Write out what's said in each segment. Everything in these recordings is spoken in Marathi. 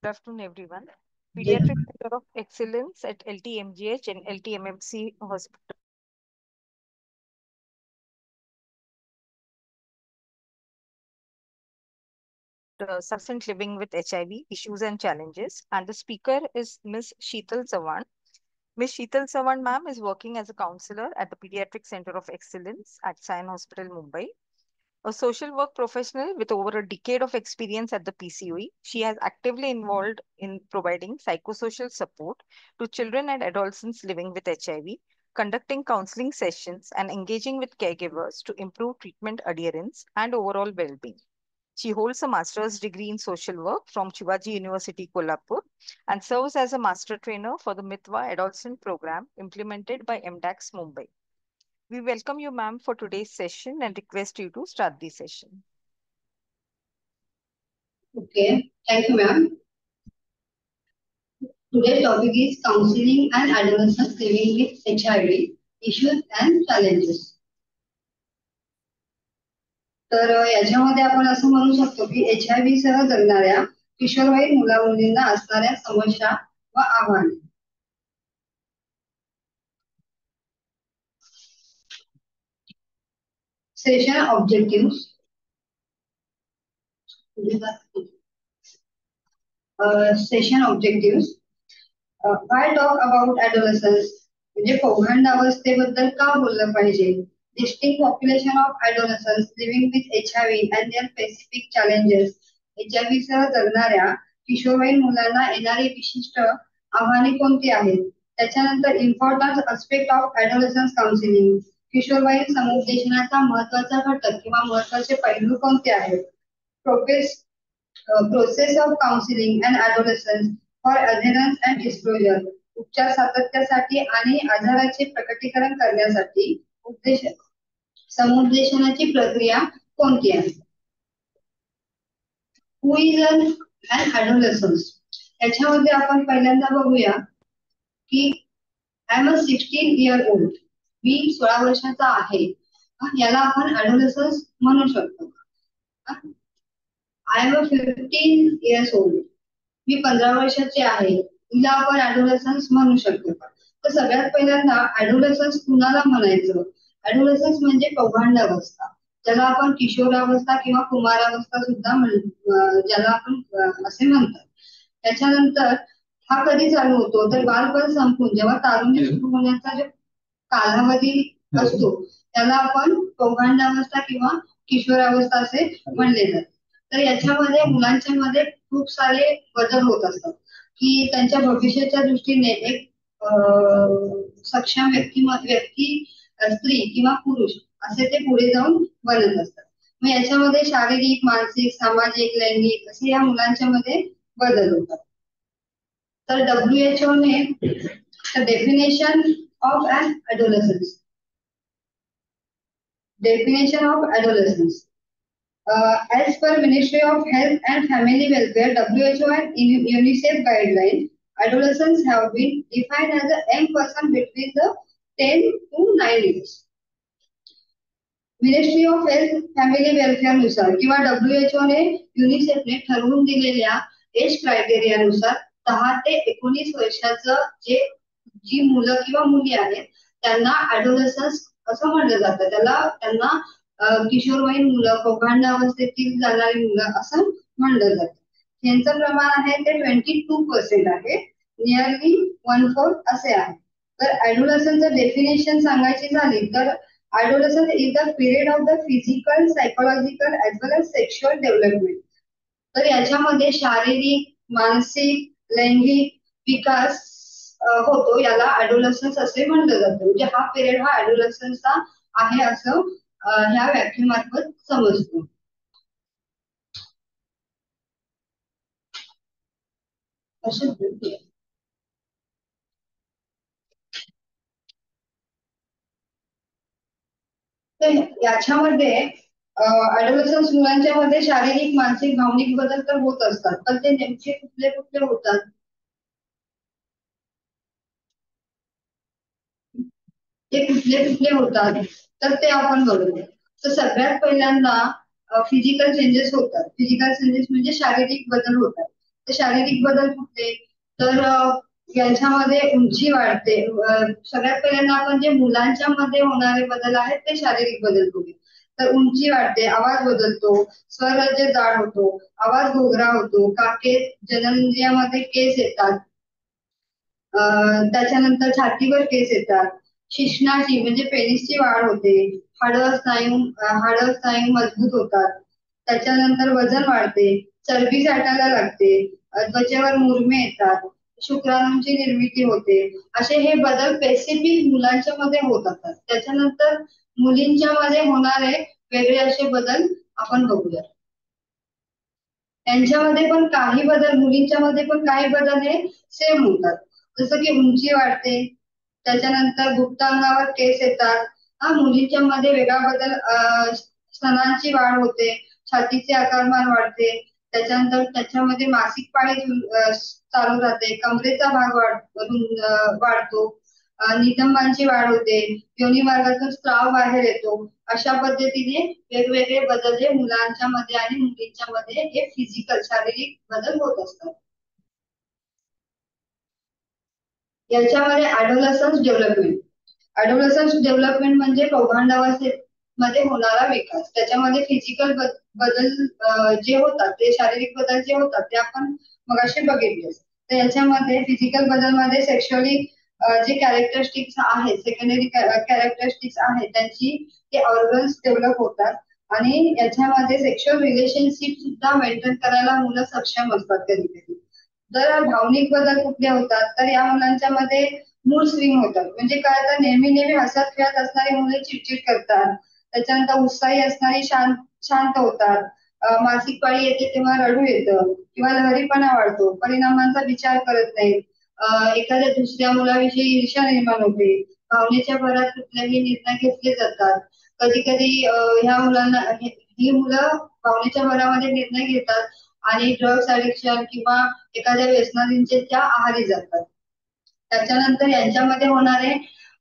Good afternoon, everyone. Pediatric Center of Excellence at LTMGH and LTMMC Hospital. Substance living with HIV issues and challenges. And the speaker is Ms. Sheetal Sawan. Ms. Sheetal Sawan, ma'am, is working as a counselor at the Pediatric Center of Excellence at Sion Hospital, Mumbai. A social work professional with over a decade of experience at the PCOE, she has actively involved in providing psychosocial support to children and adolescents living with HIV, conducting counseling sessions, and engaging with caregivers to improve treatment adherence and overall well-being. She holds a master's degree in social work from Shivaji University, Kolhapur, and serves as a master trainer for the Mitwa Adolescent Program implemented by MDAX Mumbai. We welcome you, ma'am, for today's session and request you to start the session. Okay, thank you, ma'am. Today's topic is counseling and adolescents living with HIV issues and challenges. तर याच्यामध्ये आपण असं म्हणू शकतो की HIV सह जगणाऱ्या किशोरवयीन मुला-मुलींना असणाऱ्या समस्या व आव्हाने. Session objectives. Session objectives. Why talk about adolescence? म्हणजे पौगंडावस्थेबद्दल का बोललं पाहिजे? Distinct population of adolescents living with HIV and their specific challenges. HIV सह जगणाऱ्या किशोरवयीन मुलांना येणारी विशिष्ट आव्हाने कोणती आहेत? त्याच्यानंतर इम्पॉर्टंट एस्पेक्ट ऑफ एडोलेसन्स काउन्सिलिंग. किशोरवयीन समुपदेशनाचा महत्त्वाचा घटक किंवा महत्त्वाचे पैलू कोणते आहेत? Process of counseling and adolescence for adherence and disclosure. उपचार सातत्यासाठी आणि आजाराचे प्रकटीकरण करण्यासाठी समुपदेशनाची प्रक्रिया कोणती आहे? Who is an adolescent? याच्यामध्ये आपण पहिल्यांदा बघूया की I am a 16 year old. मी 16 वर्षाचा आहे. याला आपण adolescent म्हणू शकतो. I am a 15 years old. मी 15 वर्षाचे आहे. तिला आपण adolescent म्हणू शकतो. तर सगळ्यात पहिल्यांदा adolescent कुणाला म्हणायचं? adolescence म्हणजे पौगंडावस्था, ज्याला आपण किशोरावस्था किंवा कुमारावस्था सुद्धा ज्याला आपण असे म्हणतात. त्याच्यानंतर हा कधी चालू होतो? तर बालपण संपून जेव्हा तारुण्य सुरू होण्याचा जो कालावधी असतो त्याला आपण पौगंडावस्था किंवा किशोरावस्था असे म्हणले जाते. तर याच्यामध्ये मुलांच्या मध्ये खूप सारे बदल होत असतात की त्यांच्या भविष्याच्या दृष्टीने एक सक्षम व्यक्ती स्त्री किंवा पुरुष असे ते पुढे जाऊन बनत असतात. मग याच्यामध्ये शारीरिक, मानसिक, सामाजिक, लैंगिक असे या मुलांच्या मध्ये बदल होतात. तर WHO ने definition of an adolescence. Definition of adolescence. As per Ministry of Health and Family Welfare, WHO and UNICEF guidelines, adolescents have been defined as a young person between the 10 to 9 years. Ministry of health family welfare नुसार किंवा WHO ने युनिसेफ ने ठरवून दिलेल्या एज क्रायटेरिया नुसार 10 ते 19 वर्षाचं जी मुलं किंवा मुली आहेत त्यांना adolescents असं म्हणलं जातं. त्यांना किशोरवयीन मुलं, पौगंडावस्थेतील जाणारी मुलं असं म्हणलं जातं. यांचं प्रमाण आहे ते 22% आहे. नियरली 1/4 असे आहे. तर adolescence डेफिनेशन सांगायची झाली तर adolescence is the period of the physical, psychological as well as sexual development. तर याच्यामध्ये शारीरिक, मानसिक, लैंगिक विकास होतो, याला adolescence असे म्हणलं जातं. म्हणजे हा पिरियड हा adolescence चा आहे असं ह्या व्याख्येमार्फत समजतो. याच्यामध्ये adolescence मुलांच्या मध्ये शारीरिक, मानसिक, भावनिक बदल तर होत असतात, पण ते नेमके कुठले होतात? ते कुठले होतात तर ते आपण बघूया. तर सगळ्यात पहिल्यांदा फिजिकल चेंजेस होतात. फिजिकल चेंजेस म्हणजे शारीरिक बदल होतात. तर शारीरिक बदल कुठले, तर यांच्यामध्ये उंची वाढते. सगळ्यात पहिल्यांदा आपण जे मुलांच्या मध्ये होणारे बदल आहेत ते शारीरिक बदल बघूया. तर उंची वाढते, आवाज बदलतो, स्वरराज्य जाड होतो, आवाज घोगरा होतो, काके जननेंद्रियामध्ये केस येतात, त्याच्यानंतर छातीवर केस येतात, शिश्नाची म्हणजे पेनिसची वाढ होते, हाडं स्नायू मजबूत होतात, त्याच्यानंतर वजन वाढते, चरबी साठायला लागते, त्वचेवर मुरमे येतात, शुक्राणूंची निर्मिती होते. असे हे बदल स्पेसिफिक मुलांच्या मध्ये होत असतात. त्याच्यानंतर मुलींच्या मध्ये होणारे वेगळे असे बदल आपण बघूया. त्यांच्यामध्ये पण काही बदल, मुलींच्या मध्ये पण काही बदल हे सेम होतात. जसं की उंची वाढते, त्याच्यानंतर गुप्तांगावर केस येतात. हा मुलींच्या मध्ये वेगळा बदल, स्तनांची वाढ होते, छातीचे आकारमान वाढते, त्याच्यानंतर त्याच्यामध्ये मासिक पाळी चालू राहते, कमरेचा भाग वाढतो, नितंबांची वाढ होते, योनी मार्गातून स्त्राव बाहेर येतो. अशा पद्धतीने वेगवेगळे बदल हे मुलांच्या मध्ये आणि मुलींच्या मध्ये हे फिजिकल शारीरिक बदल होत असतात. याच्यामध्ये ॲडोलसन्स डेव्हलपमेंट. ॲडोलसन्स डेव्हलपमेंट म्हणजे पौगंडावस्थेमध्ये होणारा विकास. त्याच्यामध्ये फिजिकल बदल जे होतात, ते शारीरिक बदल जे होतात ते आपण मगाशी बघितले. तर याच्यामध्ये फिजिकल बदलमध्ये सेक्शुअली जे कॅरेक्टरिस्टिक्स आहेत, सेकंडरी कॅरेक्टरिस्टिक्स आहेत, त्यांची ते ऑर्गन्स डेव्हलप होतात आणि याच्यामध्ये सेक्शुअल रिलेशनशिप सुद्धा मेंटेन करायला मुलं सक्षम असतात कधी कधी. जर भावनिक बदल कुठले होतात, तर या मुलांच्या मध्ये मूड स्विंग होतात. म्हणजे काय, तर नेहमी नेहमी हसत खेळत असणारी मुले चिडचिड करतात, त्याच्यानंतर उत्साही असणारी शांत होतात, मासिक पाळी येते तेव्हा रडू येतं किंवा लहरीपणा वाढतो, परिणामांचा विचार करत नाहीत, एखाद्या दुसऱ्या मुलाविषयी ईर्ष्या निर्माण होते, भावनेच्या भरात कुठलेही निर्णय घेतले जातात. कधी कधी ह्या मुलांना ही मुलं भावनेच्या भरामध्ये निर्णय घेतात आणि ड्रग्स ऍडिक्शन किंवा एखाद्या व्यसनाधीनचे त्या आहारी जातात. त्याच्यानंतर यांच्यामध्ये होणारे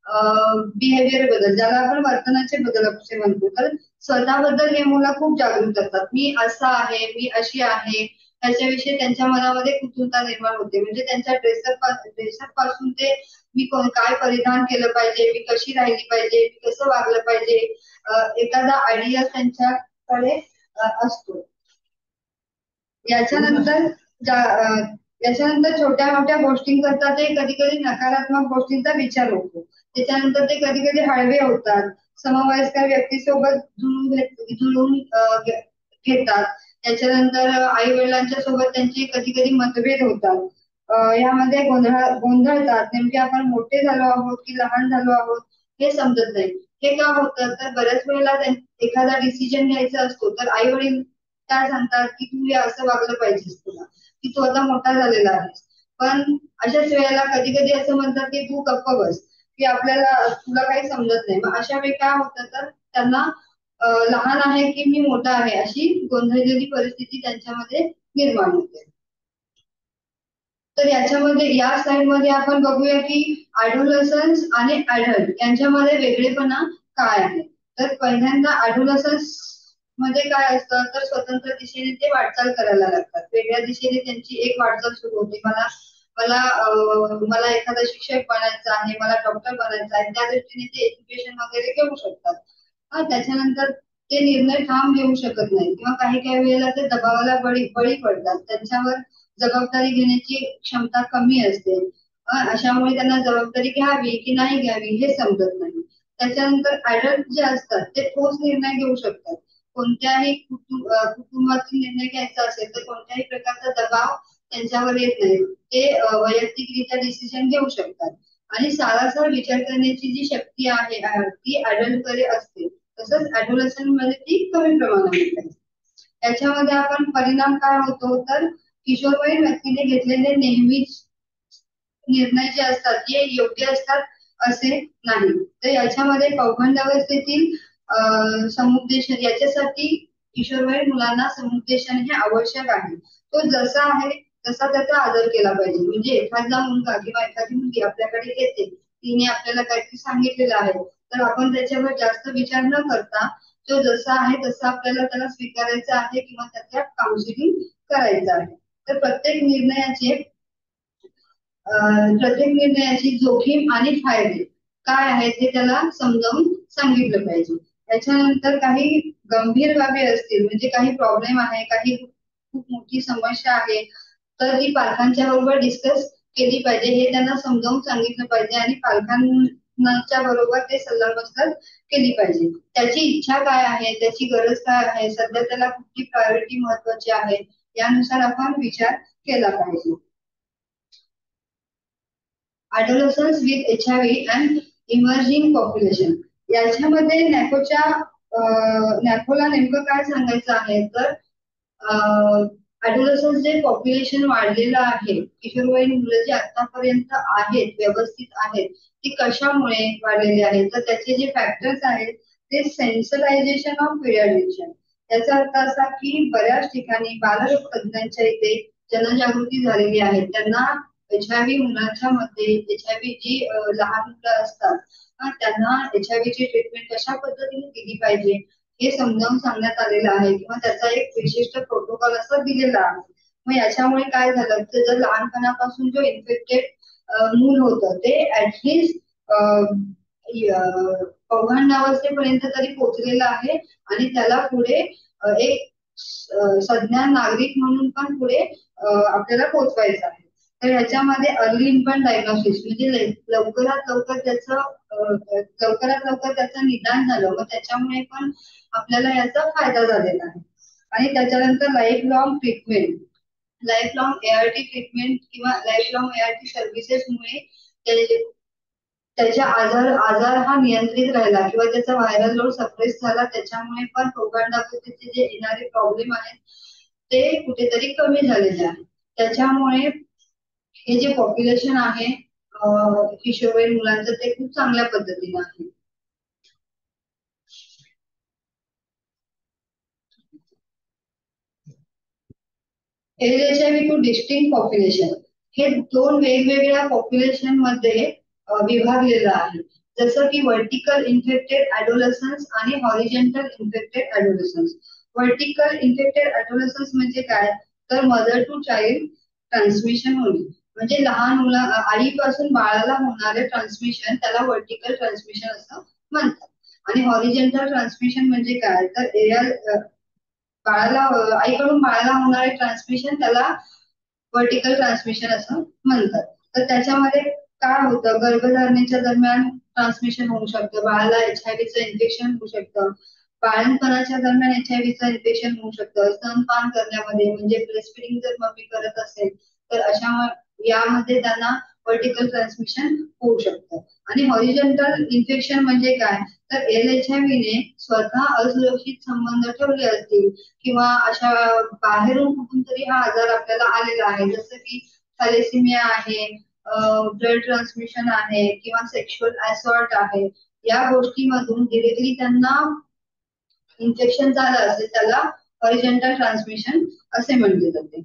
बिहेवियर बदल, ज्याला आपण वर्तनाचे बदल असे म्हणतो, तर स्वतःबद्दल हे मुलं खूप जागृत असतात. मी असा आहे, मी अशी आहे, त्याच्याविषयी त्यांच्या मनामध्ये कुतूहलता निर्माण होते. म्हणजे त्यांच्या ड्रेसअप पासून ते मी काय परिधान केलं पाहिजे, मी कशी राहिली पाहिजे, मी कसं वागलं पाहिजे, एखादा आयडिया त्यांच्याकडे असतो. याच्यानंतर याच्यानंतर छोट्या मोठ्या गोष्टींकरता ते कधी कधी नकारात्मक गोष्टींचा विचार होतो. त्याच्यानंतर ते कधी कधी हळवे होतात, समवयस्कर व्यक्तीसोबत जुळून घेतात. त्याच्यानंतर आई वडिलांच्या सोबत त्यांचे कधी कधी मतभेद होतात, यामध्ये गोंधळतात. नेमके आपण मोठे झालो आहोत की लहान झालो आहोत हे समजत नाही. हे का होतं, तर बऱ्याच वेळेला एखादा डिसिजन घ्यायचा असतो, तर आई वडील काय सांगतात की तू हे असं वागलं पाहिजेस, तुला की तू आता मोठा झालेला आहेस. पण अशाच वेळेला कधी कधी असं म्हणतात की तू गप्प बस, की आपल्याला तुला काही समजत नाही. मग अशा वेळी काय होतं, तर त्यांना लहान आहे की मी मोठा आहे अशी गोंधळलेली परिस्थिती त्यांच्यामध्ये निर्माण होते. तर याच्यामध्ये या स्लाइड मध्ये आपण बघूया की ॲडोलसन्स आणि ॲडल्ट यांच्यामध्ये वेगळेपणा काय आहे. तर पहिल्यांदा ॲडोलसन्स मध्ये काय असतं, तर स्वतंत्र दिशेने ते वाटचाल करायला लागतात. वेगळ्या दिशेने त्यांची एक वाटचाल सुरू होते. मला मला मला एखादा शिक्षक बनायचं आहे, मला डॉक्टर बनायचं आहे, त्या दृष्टीने ते एज्युकेशन वगैरे घेऊ शकतात. त्याच्यानंतर ते निर्णय ठाम घेऊ शकत नाही किंवा काही काही वेळेला ते दबावाला बळी पडतात. त्यांच्यावर जबाबदारी घेण्याची क्षमता कमी असते. अशामुळे त्यांना जबाबदारी घ्यावी की नाही घ्यावी हे समजत नाही. त्याच्यानंतर ऍडल्ट जे असतात ते ठोस निर्णय घेऊ शकतात. कोणत्याही कुटुंबातील निर्णय घ्यायचा असेल तर कोणत्याही प्रकारचा दबाव त्यांच्यावर येत नाही. ते वैयक्तिकरित्या डिसिजन घेऊ शकतात आणि सारासार विचार करण्याची जी शक्ती आहे ती ऍडल्ट कडे असते. तसंच ऍडोलसंट मध्ये ती कमी प्रमाणामध्ये आहे. याच्यामध्ये आपण परिणाम काय होतो, तर किशोरवयीन व्यक्तीने घेतलेले नेहमीच निर्णय जे असतात ते योग्य असतात असे नाही. तर याच्यामध्ये पौगंडावस्थेतील समुपदेशन, याच्यासाठी किशोरवयीन मुलांना समुपदेशन हे आवश्यक आहे. तो जसा आहे तसा त्याचा आदर केला पाहिजे. म्हणजे एखादा मुलगा किंवा एखादी मुलगी आपल्याकडे येते, तिने आपल्याला काहीतरी सांगितलेलं आहे, तर आपण त्याच्यावर जास्त विचार न करता तो जसा आहे तसा आपल्याला त्याला स्वीकारायचा आहे किंवा त्याच्यात काउन्सिलिंग करायचं आहे. तर प्रत्येक निर्णयाची जोखीम आणि फायदे काय आहेत हे त्याला समजावून सांगितलं पाहिजे. त्याच्यानंतर काही गंभीर बाबी असतील, म्हणजे काही प्रॉब्लेम आहे, काही खूप मोठी समस्या आहे, तर ती पालकांच्या बरोबर डिस्कस केली पाहिजे, हे त्यांना समजावून सांगितलं पाहिजे आणि पालकांच्या बरोबर ते सल्लामसलत केली पाहिजे. त्याची इच्छा काय आहे, त्याची गरज काय आहे, सध्या त्याला कुठली प्रायोरिटी महत्वाची आहे, यानुसार आपण विचार केला पाहिजे. adolescents with HIV and emerging population, याच्यामध्ये नॅकोला नेमकं काय सांगायचं आहे, तर adolescents जे पॉप्युलेशन वाढलेलं आहे, किशोरवयीन मुलं जे आतापर्यंत आहेत, व्यवस्थित आहेत, ती कशामुळे वाढलेली आहेत, तर त्याचे जे फॅक्टर्स आहेत ते सेन्सरायझेशन ऑफ पिरियडिक्शन. याचा अर्थ असा की बऱ्याच ठिकाणी बालरोग तज्ञांच्या इथे जनजागृती झालेली आहे. त्यांना HIV मुलांच्या मध्ये HIV जी लहान मुलं असतात त्यांना HIV ची ट्रीटमेंट कशा पद्धतीने दिली पाहिजे हे समजावून सांगण्यात आलेलं आहे, किंवा त्याचा एक विशिष्ट प्रोटोकॉल असं दिलेला आहे. मग याच्यामुळे काय झालं, तर जर लहानपणापासून जो इन्फेक्टेड मूल होतं ते ऍटलिस्ट पौगंडावस्थेपर्यंत तरी पोहोचलेलं आहे आणि त्याला पुढे एक सज्ञान नागरिक म्हणून पण पुढे आपल्याला पोहोचवायचं आहे. तर ह्याच्यामध्ये अर्ली इन्फंट डायग्नोसिस म्हणजे लवकरात लवकर त्याचं निदान झालं, मग त्याच्यामुळे पण आपल्याला याचा फायदा झालेला आहे. आणि त्याच्यानंतर लाईफ लॉंग ART ट्रीटमेंट किंवा लाईफ लॉंग ART सर्व्हिसेसमुळे त्याच्या आजार हा नियंत्रित राहिला किंवा त्याचा व्हायरल लोड सप्रेस झाला, त्याच्यामुळे पण पौगंडावस्थेचे जे येणारे प्रॉब्लेम आहेत ते कुठेतरी कमी झालेले आहे. त्याच्यामुळे हे जे पॉप्युलेशन आहे किशोरवयीन मुलांचं ते खूप चांगल्या पद्धतीने आहे. HIV टू डिस्टिंक्ट पॉप्युलेशन हे दोन वेगवेगळ्या पॉप्युलेशन मध्ये विभागलेलं आहे. जसं की वर्टिकल इन्फेक्टेड ऍडोलसन्स आणि हॉरिझॉन्टल इन्फेक्टेड ऍडोलसन्स. वर्टिकल इन्फेक्टेड ऍडोलसन्स म्हणजे काय, तर मदर टू चाइल्ड ट्रान्समिशन होणे, म्हणजे लहान मुला आईपासून बाळाला होणारे ट्रान्समिशन त्याला वर्टिकल ट्रान्समिशन असं म्हणतात. आणि हॉरिझॉन्टल ट्रान्समिशन म्हणजे काय, तर आईकडून बाळाला होणारे ट्रान्समिशन त्याला वर्टिकल ट्रान्समिशन असं म्हणतात. तर त्याच्यामध्ये काय होतं, गर्भधारणेच्या दरम्यान ट्रान्समिशन होऊ शकतं, बाळाला HIVचं इन्फेक्शन होऊ शकतं, बाळंतपणाच्या दरम्यान HIVचं इन्फेक्शन होऊ शकतं, स्तनपान करण्यामध्ये म्हणजे ब्रेस्ट फिडिंग जर मम्मी करत असेल तर अशा यामध्ये त्यांना वर्टिकल ट्रान्समिशन होऊ शकतं. आणि हॉरिझॉन्टल इन्फेक्शन म्हणजे काय, तर LHIV ने स्वतः असुरक्षित संबंध ठेवले असतील किंवा अशा बाहेरून कुठून तरी हा आजार आपल्याला आलेला आहे, जसं की थॅलेसिमिया आहे, ब्लड ट्रान्समिशन आहे किंवा सेक्शुअल असॉल्ट आहे, या गोष्टीमधून डिरेक्टली त्यांना इन्फेक्शन झालं असेल त्याला हॉरिझॉन्टल ट्रान्समिशन असे म्हणले जाते.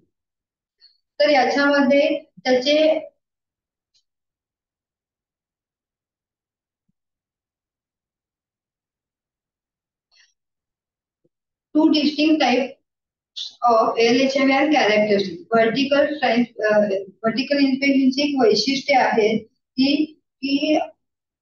तर याच्यामध्ये त्याचे two distinct types of LHIV are characteristic. Vertical इन्फेक्शनची एक वैशिष्ट्य आहे की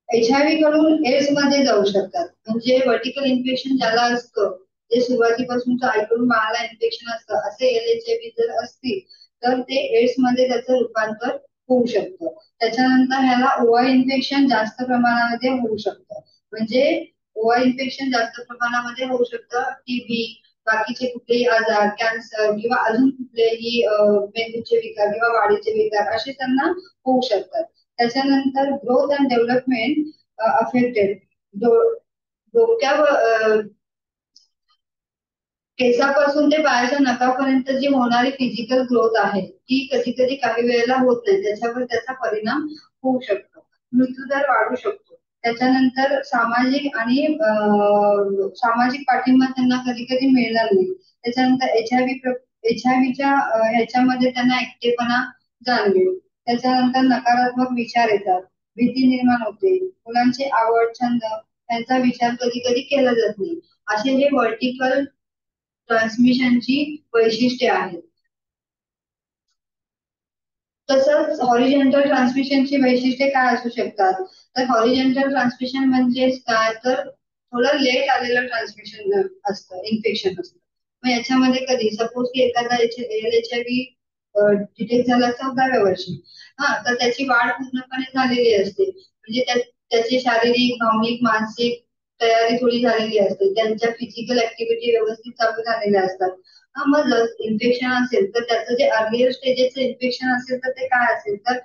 HIV कडून एड्स मध्ये जाऊ शकतात. म्हणजे वर्टिकल इन्फेक्शन ज्याला असतं, जे सुरुवातीपासून आईकडून बाळाला इन्फेक्शन असतं, असे LHIV जर असतील तर ते एड्स मध्ये त्याचं रूपांतर होऊ शकतं. त्याच्यानंतर ह्याला ओवा इन्फेक्शन जास्त प्रमाणामध्ये होऊ शकतं, म्हणजे ओवा इन्फेक्शन जास्त प्रमाणामध्ये होऊ शकतं. TB, बाकीचे कुठलेही आजार, कॅन्सर किंवा अजून कुठलेही मेंदूचे विकार किंवा वाढीचे विकार असे त्यांना होऊ शकतात. त्याच्यानंतर ग्रोथ अँड डेव्हलपमेंट अफेक्टेड, डोक्यावर केसापासून ते पायाच्या नखापर्यंत जी होणारी फिजिकल ग्रोथ आहे ती कधी कधी काही वेळेला होत नाही, त्याच्यावर त्याचा परिणाम होऊ शकतो, मृत्यूदर वाढू शकतो. त्याच्यानंतर सामाजिक पाठिंबा त्यांना कधी कधी मिळणार नाही. त्याच्यानंतर एचआयव्हीच्या ह्याच्यामध्ये त्यांना एकटेपणा जाणवेल. त्याच्यानंतर नकारात्मक विचार येतात, भीती निर्माण होते, मुलांची आवड छंद त्यांचा विचार कधी कधी केला जात नाही. असे हे वर्टिकल ट्रान्समिशनची वैशिष्ट्ये आहेत. तसंच हॉरिझॉन्टल ट्रान्समिशनची वैशिष्ट्ये काय असू शकतात, तर हॉरिझॉन्टल ट्रान्समिशन म्हणजे काय, तर थोडं लेट आलेलं ट्रान्समिशन असतं, इन्फेक्शन असतं. मग याच्यामध्ये कधी सपोज की एखादा एल-एच-आय-व्ही डिटेक्ट झाला 14व्या वर्षी, हा, तर त्याची वाढ पूर्णपणे झालेली असते, म्हणजे त्याची शारीरिक, भावनिक, मानसिक तयारी थोडी झालेली असते, त्यांच्या फिजिकल ऍक्टिव्हिटी व्यवस्थित चालू झालेल्या असतात. हा, मग इन्फेक्शन असेल तर त्याचं जे अर्लियर स्टेजेचं इन्फेक्शन असेल तर ते काय असेल तर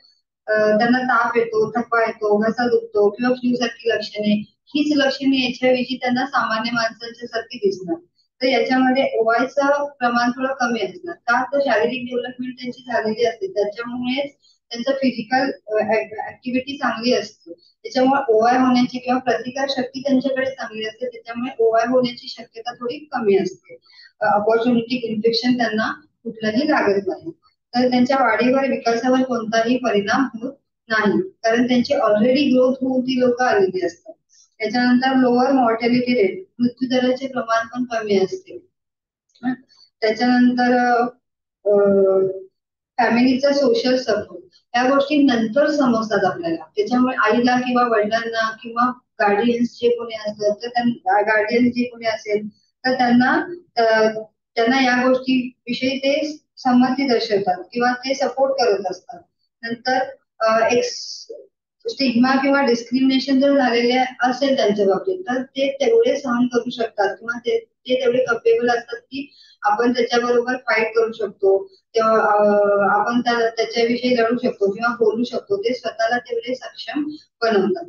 त्यांना ताप येतो, थकवा येतो, घसा दुखतो किंवा फ्लू सारखी लक्षणे, हीच लक्षणे एच-आय-व्ही ची त्यांना सामान्य माणसांच्या सारखी दिसणार. तर याच्यामध्ये ओवायचं प्रमाण थोडं कमी असणार, का तर शारीरिक डेव्हलपमेंट त्यांची झालेली असते, त्याच्यामुळेच त्यांचं फिजिकल ऍक्टिव्हिटी चांगली असते, त्याच्यामुळे ओवाय होण्याची किंवा प्रतिकार शक्ती त्यांच्याकडे चांगली असते, त्याच्यामुळे ओवाय होण्याची शक्यता थोडी कमी असते. अपॉर्च्युनिटी इन्फेक्शन त्यांना कुठलंही लागत नाही, तर त्यांच्या वाढीवर विकासावर कोणताही परिणाम होत नाही, कारण त्यांची ऑलरेडी ग्रोथ होऊन ती लोक आलेली असतात. त्याच्यानंतर लोअर मॉर्टॅलिटी रेट, मृत्यू दराचे प्रमाण पण कमी असते. त्याच्यानंतर फॅमिलीचा सोशल सपोर्ट, या गोष्टी नंतर समजतात आपल्याला, त्याच्यामुळे आईला किंवा वडिलांना किंवा गार्डियन्स जे कोणी असतात तर त्यांना, गार्डियन्स जे कोणी असेल तर त्यांना या गोष्टी विषयी ते संमती दर्शवतात किंवा ते सपोर्ट करत असतात. नंतर एक स्टिग्मा किंवा डिस्क्रिमिनेशन जर झालेले असेल त्यांच्या बाबतीत तर ते तेवढे सहन करू शकतात किंवा ते तेवढे कपेबल असतात की आपण त्याच्याबरोबर फाईट करू शकतो, तेव्हा आपण त्याच्याविषयी लढू शकतो किंवा बोलू शकतो, ते स्वतःला तेवढे सक्षम बनवतात.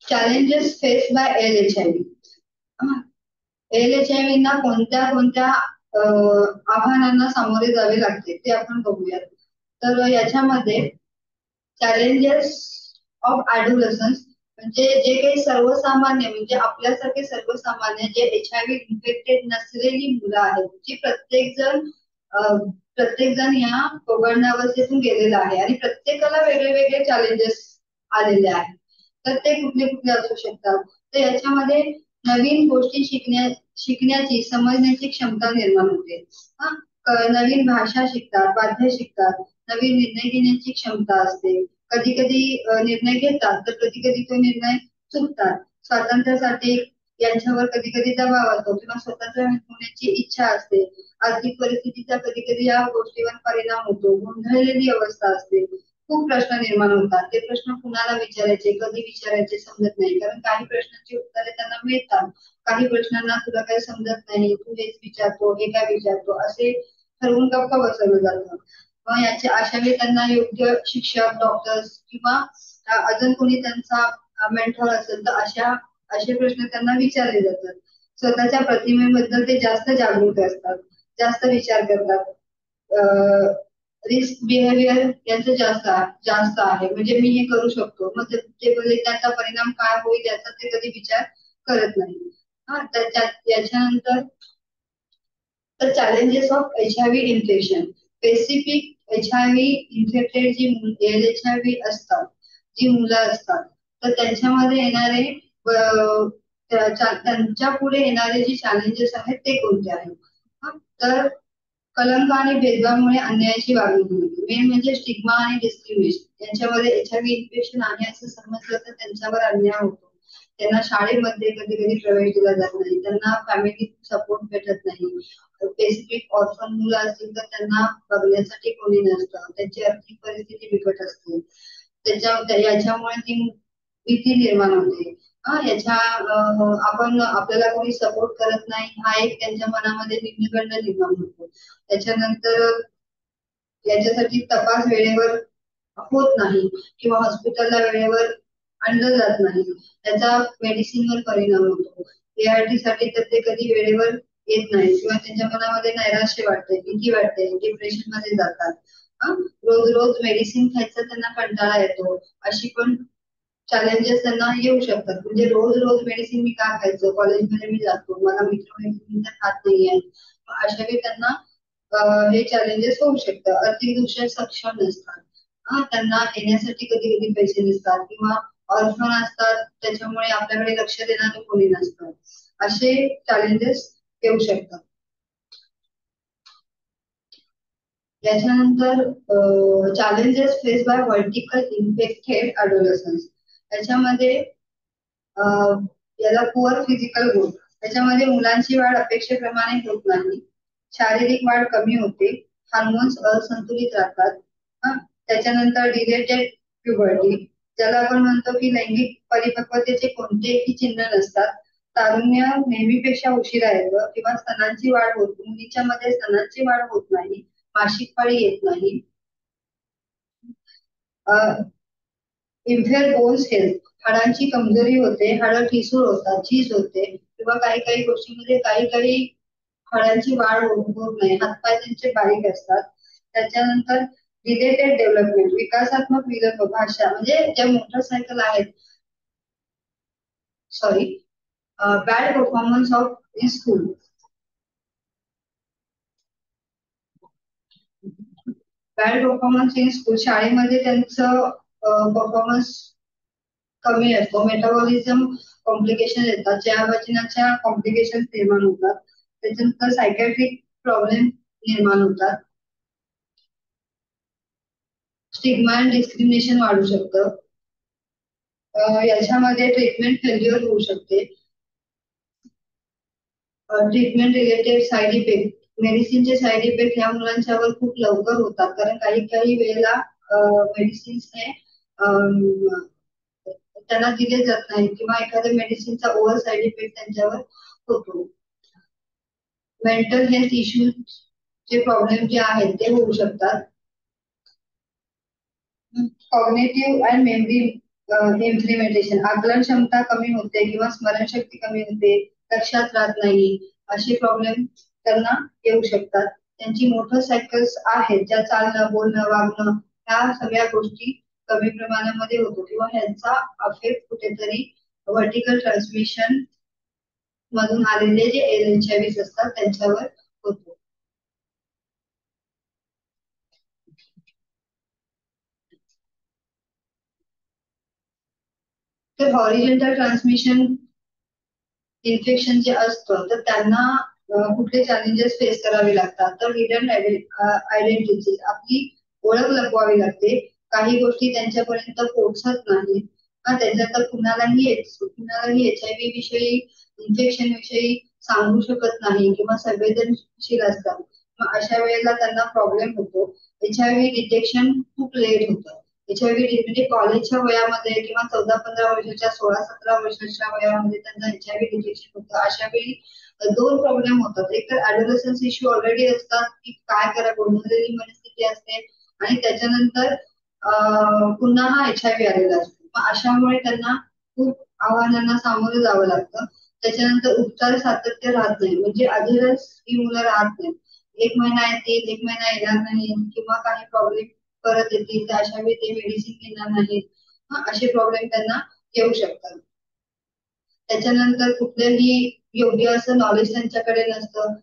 Challenges face by L-H-I-V. L-H-I-V ना कोणत्या कोणत्या आव्हानांना सामोरे जावे लागते ते आपण बघूयात. तर याच्यामध्ये चॅलेंजेस ऑफ ॲडोलसन्स, म्हणजे जे काही सर्वसामान्य, म्हणजे आपल्यासारखे सर्वसामान्य जे एच-आय-व्ही इन्फेक्टेड नसलेली मुलं आहेत, जी प्रत्येक जण या पौगंडावस्थेतून गेलेला आहे आणि प्रत्येकाला वेगळे वेगळे चॅलेंजेस आलेले आहेत. तर ते कुठले कुठले असू शकतात, तर याच्यामध्ये नवीन गोष्टी शिकण्याची, समजण्याची क्षमता निर्माण होते. हा, नवीन भाषा शिकतात, वाद्य शिकतात, नवीन निर्णय घेण्याची क्षमता असते. कधी कधी निर्णय घेतात तर कधी कधी तो निर्णय चुकतात. स्वातंत्र्यासाठी यांच्यावर कधी कधी दबाव असतो किंवा स्वतंत्र होण्याची इच्छा असते. आर्थिक परिस्थितीचा कधी कधी या गोष्टीवर परिणाम होतो. गोंधळलेली अवस्था असते. खूप प्रश्न निर्माण होतात. ते प्रश्न कुणाला विचारायचे, कधी विचारायचे समजत नाही, कारण काही प्रश्नांची उत्तरे त्यांना मिळतात, काही प्रश्नांना तुला काही समजत नाही, तू हेच विचारतो, हे काय विचारतो, असे ठरवून गप्प बसवलं जातं. मग याच्या अशा वेळी त्यांना योग्य शिक्षक, डॉक्टर्स किंवा अजून कोणी त्यांचा मेंटॉर असेल तर असे प्रश्न त्यांना विचारले जातात. स्वतःच्या प्रतिमेबद्दल ते जास्त जागरूक असतात, जास्त विचार करतात. रिस्क बिहेवियर यांचं जास्त आहे, म्हणजे मी हे करू शकतो, मग ते बोलले त्याचा परिणाम काय होईल याचा ते कधी विचार करत नाही. हा, याच्यानंतर तर challenges of HIV infection, specific HIV infected जी एल-एच-आय-व्ही असतात, जी मुलं असतात, तर त्यांच्यामध्ये येणारे त्यांच्या पुढे येणारे जे चॅलेंजेस आहेत ते कोणते आहेत. हा, तर कलंक आणि भेदभावामुळे अन्यायाची वागणूक होते. मेन म्हणजे स्टिग्मा आणि डिस्क्रिमिनेशन, यांच्यामध्ये एच-आय-व्ही इन्फेक्शन आहे असं समजलं तर त्यांच्यावर अन्याय होतो. त्यांना शाळेमध्ये कधी कधी प्रवेश दिला जात नाही, त्यांना फॅमिली सपोर्ट भेटत नाही. स्पेसिफिक ऑर्फन मुलं असतील तर त्यांना बघण्यासाठी कोणी नसतं, त्यांची आर्थिक परिस्थिती बिकट असते, याच्यामुळे ती भीती निर्माण होते. आपण आपल्याला कोणी सपोर्ट करत नाही हा एक त्यांच्या मनामध्ये न्यूनगंड निर्माण होतो. त्याच्यानंतर याच्यासाठी तपास वेळेवर होत नाही किंवा हॉस्पिटलला वेळेवर आणलं जात नाही, त्याचा मेडिसिनवर परिणाम होतो. एआरटी साठी तर ते कधी वेळेवर येत नाही किंवा त्यांच्या मनामध्ये नैराश्य वाटते, भीती वाटते, डिप्रेशन मध्ये जातात. रोज रोज मेडिसिन खायचा त्यांना कंटाळा येतो, अशी पण चॅलेंजेस त्यांना येऊ शकतात. म्हणजे रोज रोज मेडिसिन मी का खायचं, कॉलेजमध्ये मी जातो, मला मित्र मैत्रिणी तर खात नाहीये, अशा वेळी त्यांना हे चॅलेंजेस होऊ शकतात. आर्थिकदृष्ट्या सक्षम नसतात, त्यांना येण्यासाठी कधी कधी पैसे नसतात किंवा ऑर्फन असतात, त्याच्यामुळे आपल्याकडे लक्ष देणारे कोणी नसतं, असे चॅलेंजेस येऊ शकतात. त्याच्यानंतर challenges faced by vertical infected adolescents. त्याच्यामध्ये याला पुअर फिजिकल ग्रोथ, त्याच्यामध्ये मुलांची वाढ अपेक्षेप्रमाणे होत नाही, शारीरिक वाढ कमी होते, हार्मोन्स असंतुलित राहतात. त्याच्यानंतर डिलेटेड प्युबर्टी, ज्याला आपण म्हणतो की लैंगिक परिपक्वतेचे कोणतेही चिन्ह नसतात, तारुण्य नेहमीपेक्षा उशिरा येतं किंवा स्तनांची वाढ होत, मुलीच्या मध्ये स्तनांची वाढ होत नाही, मासिक पाळी येत नाही. इम्पेअर बोन्स हेल्थ, हाडांची कमजोरी होते, हाडं ठिसूळ होतात, झीज होते किंवा काही काही गोष्टींमध्ये काही काही हाडांची वाढ होत नाही, हातपाय त्यांचे बारीक असतात. त्याच्यानंतर रिलेटेड डेव्हलपमेंट, विकासात्मक विलंब, भाषा म्हणजे ज्या मोटरसायकल आहेत, sorry, bad performance of in school, bad performance in school, शाळेमध्ये त्यांचं परफॉर्मन्स कमी असतो, मेटाबॉलिझम कॉम्प्लिकेशन येतात, चयापचनाच्या कॉम्प्लिकेशन निर्माण होतात, त्याच्यानंतर सायकॅट्रिक प्रॉब्लेम निर्माण होतात, स्टिग्मा अँड डिस्क्रिमिनेशन वाढू शकतं, याच्यामध्ये ट्रीटमेंट फेल्युअर होऊ शकते, ट्रीटमेंट रिलेटेड साईड इफेक्ट, मेडिसिनचे साईड इफेक्ट ह्या मुलांच्यावर खूप लवकर होतात, कारण काही काही वेळेला मेडिसिन्सने त्यांना दिले जात नाही किंवा एखाद्या मेडिसिनचा ओव्हर साईड इफेक्ट त्यांच्यावर होतो. मेंटल हेल्थ इश्यूज चे प्रॉब्लेम जे आहेत ते होऊ शकतात. कॉग्नेटिव्ह अँड मेमरी इम्प्लिमेंटेशन, आकलन क्षमता कमी होते किंवा स्मरणशक्ती कमी होते, लक्षात राहत नाही, असे प्रॉब्लेम त्यांना येऊ शकतात. त्यांची मोटर सायकल्स आहेत ज्या चालणं, बोलणं, वागणं ह्या सगळ्या गोष्टी कमी प्रमाणामध्ये होतो किंवा ह्यांचा अफेक्ट कुठेतरी व्हर्टिकल ट्रान्समिशन मधून आलेले जे एलएचआयव्ही असतात त्यांच्यावर होतो. तर हॉरिझॉन्टल ट्रान्समिशन इन्फेक्शन जे असतं तर त्यांना कुठले चॅलेंजेस फेस करावे लागतात, तर हिडन आयडेंटिटी, आपली ओळख लपवावी लागते, काही गोष्टी त्यांच्यापर्यंत पोहोचत नाही, त्याच्यात कुणालाही एचआयव्ही विषयी, इन्फेक्शन विषयी सांगू शकत नाही किंवा संवेदनशील असतात, मग अशा वेळेला त्यांना प्रॉब्लेम होतो. एचआयव्ही डिटेक्शन खूप लेट होतं, एचआयव्ही म्हणजे कॉलेजच्या वयामध्ये किंवा 14-15 वर्षाच्या, 16-17 वर्षाच्या वयामध्ये त्यांना एचआयव्ही डिटेक्शन होतं. अशा वेळी दोन प्रॉब्लेम होतात, एक तर ऍडोलसन्स इश्यू ऑलरेडी असतात की काय करा, गोंधळलेली मनस्थिती असते, आणि त्याच्यानंतर पुन्हा हा एचआयव्ही आलेला असतो, मग अशामुळे त्यांना खूप आव्हानांना सामोरं जावं लागतं. त्याच्यानंतर उपचार सातत्य राहत नाही, म्हणजे अधीरच ही मुलं राहत नाही, एक महिना येतील, एक महिना येणार नाही किंवा काही प्रॉब्लेम परत येतील, तर अशा वेळी ते मेडिसिन घेणार नाहीत, असे प्रॉब्लेम त्यांना येऊ शकतात. त्याच्यानंतर कुठलेही योग्य असं नॉलेज त्यांच्याकडे नसतं,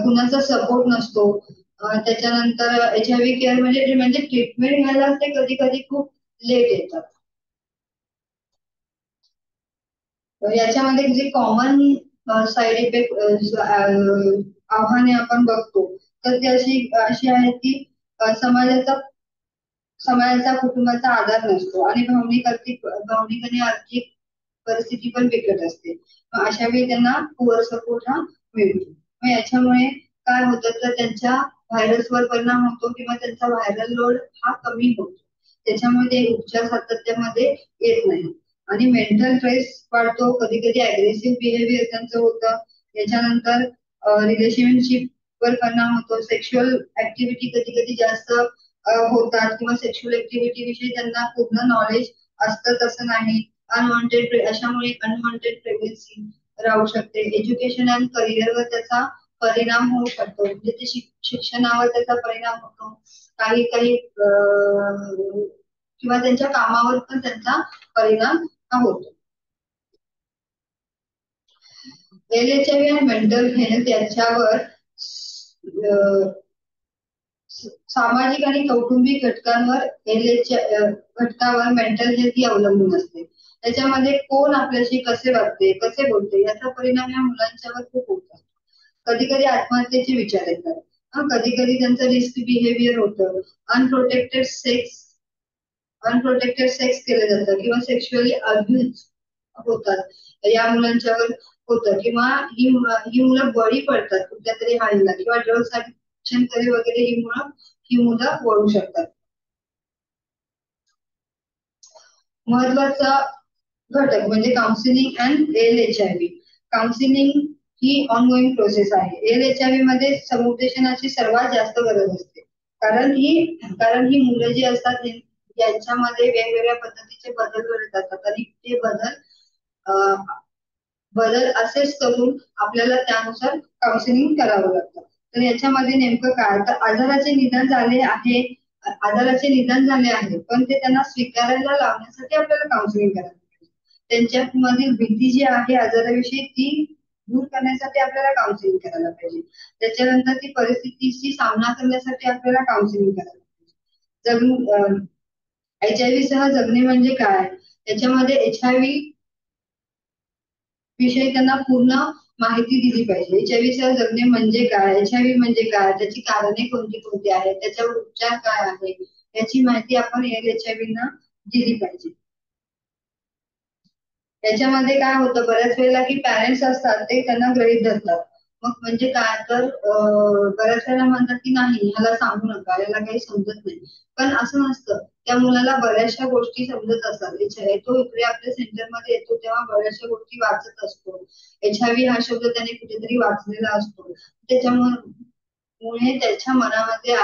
कुणाचा सपोर्ट नसतो, त्याच्यानंतर एचआयव्ही केअर म्हणजे ट्रीटमेंट घ्यायला ते कधी कधी खूप लेट येतात. याच्यामध्ये जे कॉमन साईड इफेक्ट आव्हाने आपण बघतो तर ती अशी अशी आहेत की समाजाचा कुटुंबाचा आधार नसतो आणि भावनिक आणि आर्थिक परिस्थिती पण बिकट असते, अशा वेळी त्यांना पुअर सपोर्ट हा मिळतो. मग याच्यामुळे काय होतं तर त्यांच्या व्हायरसवर परिणाम होतो किंवा त्यांचा व्हायरल लोड हा कमी होतो, त्याच्यामुळे ते उपचार सातत्यामध्ये येत नाही आणि मेंटल स्ट्रेस वाढतो, कधी कधी अग्रेसिव्ह बिहेवियर त्यांचं होतं. त्याच्यानंतर रिलेशनशिप वर परिणाम होतो, सेक्शुअल ऍक्टिव्हिटी कधी कधी जास्त होतात किंवा सेक्शुअल ऍक्टिव्हिटी विषयी त्यांना पूर्ण नॉलेज असतं तसं नाही, अशामुळे अनवॉन्टेड प्रेग्नन्सी राहू शकते. एज्युकेशन अँड करिअरवर त्याचा परिणाम होऊ शकतो, म्हणजे ते शिक्षणावर त्याचा परिणाम होतो, काही काही किंवा त्यांच्या कामावर पण त्यांचा परिणाम होतो. एलएचआयव्ही आणि मेंटल हेल्थ याच्यावर सामाजिक आणि कौटुंबिक घटकावर मेंटल हेल्थ ही अवलंबून असते. त्याच्यामध्ये कोण आपल्याशी कसे वागते, कसे बोलते याचा परिणाम या मुलांच्यावर खूप होतो. कधी कधी आत्महत्येचे विचार येतात, कधी कधी त्यांचं रिस्क बिहेवियर होतं. अनप्रोटेक्टेड सेक्स अनप्रोटेक्टेड सेक्स केलं जातं किंवा सेक्शुअली अब्युज होतात या मुलांच्यावर होतं, किंवा ही मुलं बळी पडतात कुठल्या तरी हानीला, किंवा ड्रग्स ऍडिक्शन कडे वगैरे ही मुलं वळू शकतात. महत्वाचा घटक म्हणजे counselling and ALHIV. Counselling he ongoing process आहे. ALHIV मध्ये समुपदेशनाची सर्वात जास्त गरज असते, कारण ही मुलं जी असतात यांच्यामध्ये वेगवेगळ्या पद्धतीचे बदल घडत असतात, आणि ते बदल असेच करून आपल्याला त्यानुसार काउन्सिलिंग करावं लागतं. तर याच्यामध्ये नेमकं काय, तर आजाराचे निदान झाले आहे, पण ते त्यांना स्वीकारायला लावण्यासाठी आपल्याला काउन्सिलिंग करायला पाहिजे. त्यांच्यामधील भीती जी आहे आजाराविषयी ती दूर करण्यासाठी आपल्याला काउन्सिलिंग करायला पाहिजे. त्याच्यानंतर ती परिस्थितीशी सामना करण्यासाठी आपल्याला काउन्सिलिंग करायला पाहिजे. HIV सह जगणे म्हणजे काय, त्याच्यामध्ये HIV विषयी त्यांना पूर्ण माहिती दिली पाहिजे. HIV सह जगणे म्हणजे काय, HIV म्हणजे काय, त्याची कारणे कोणती कोणती आहेत, त्याच्यावर उपचार काय आहे, याची माहिती आपण ALHIV ना दिली पाहिजे. त्याच्यामध्ये काय होतं बऱ्याच वेळेला की पॅरेंट्स असतात ते त्यांना गृहीत धरतात. मग म्हणजे काय तर बऱ्याच वेळेला म्हणतात की नाही ह्याला सांगू नका, याला काही समजत नाही. पण असं नसतं, त्या मुलाला बऱ्याचशा गोष्टी समजत असतात. तो इकडे आपल्या सेंटरमध्ये येतो तेव्हा बऱ्याचशा गोष्टी वाचत असतो. HIV हा शब्द त्याने कुठेतरी वाचलेला असतो. त्याच्यामुळे त्याच्या मनामध्ये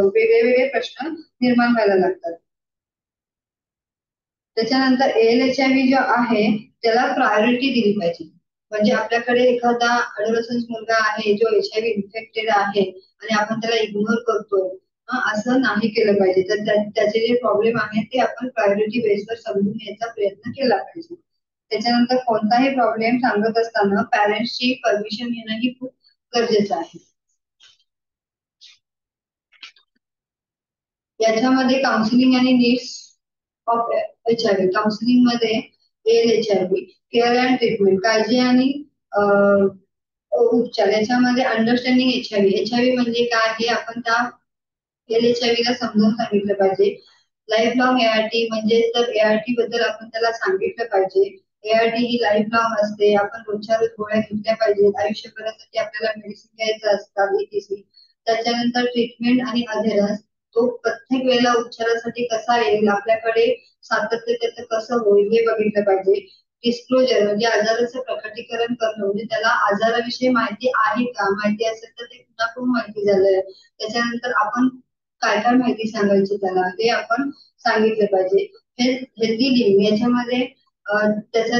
वेगळे वेगळे प्रश्न निर्माण व्हायला लागतात. त्याच्यानंतर ALHIV जो आहे त्याला प्रायोरिटी दिली पाहिजे. म्हणजे आपल्याकडे एखादा अडोलसन्स मुलगा आहे जो HIV इन्फेक्टेड आहे आणि आपण त्याला इग्नोर करतोय, असं नाही केलं पाहिजे. तर त्याचे जे प्रॉब्लेम आहेत ते आपण प्रायोरिटी बेसवर समजून घ्यायचा प्रयत्न केला पाहिजे. त्याच्यानंतर कोणताही प्रॉब्लेम सांगत असताना पॅरेंट्सची परमिशन घेणं ही खूप गरजेचं आहे. याच्यामध्ये काउन्सिलिंग आणि नीड्स ऑफ HIV. काउन्सिलिंग मध्ये ALHIV केअर अँड ट्रीटमेंट, काळजी आणि उपचार. याच्यामध्ये अंडरस्टँडिंग HIV म्हणजे काय हे आपण त्या ALHIV ला समजून सांगितलं पाहिजे. लाईफ लॉंग ART म्हणजे तर ART बद्दल आपण त्याला सांगितलं पाहिजे. ART ही लाईफ लॉंग असते, आपण रोजच्या रोज गोळ्या घेतल्या पाहिजेत, आयुष्यभरासाठी आपल्याला मेडिसिन घ्यायचं असतात ETC. त्याच्यानंतर ट्रीटमेंट आणि अधेरन्स, तो प्रत्येक वेळेला उपचारासाठी कसा येईल, आपल्याकडे सातत्य त्याचं कसं होईल हे बघितलं पाहिजे. डिस्क्लोजर म्हणजे आजाराचं प्रकटीकरण करणं, म्हणजे त्याला आजाराविषयी माहिती आहे का, माहिती असेल तर ते कुणाकडून माहिती झालंय, त्याच्यानंतर आपण काय काय माहिती सांगायची त्याला हे आपण सांगितलं पाहिजे. हेल्दी लिव्हिंग याच्यामध्ये त्याचा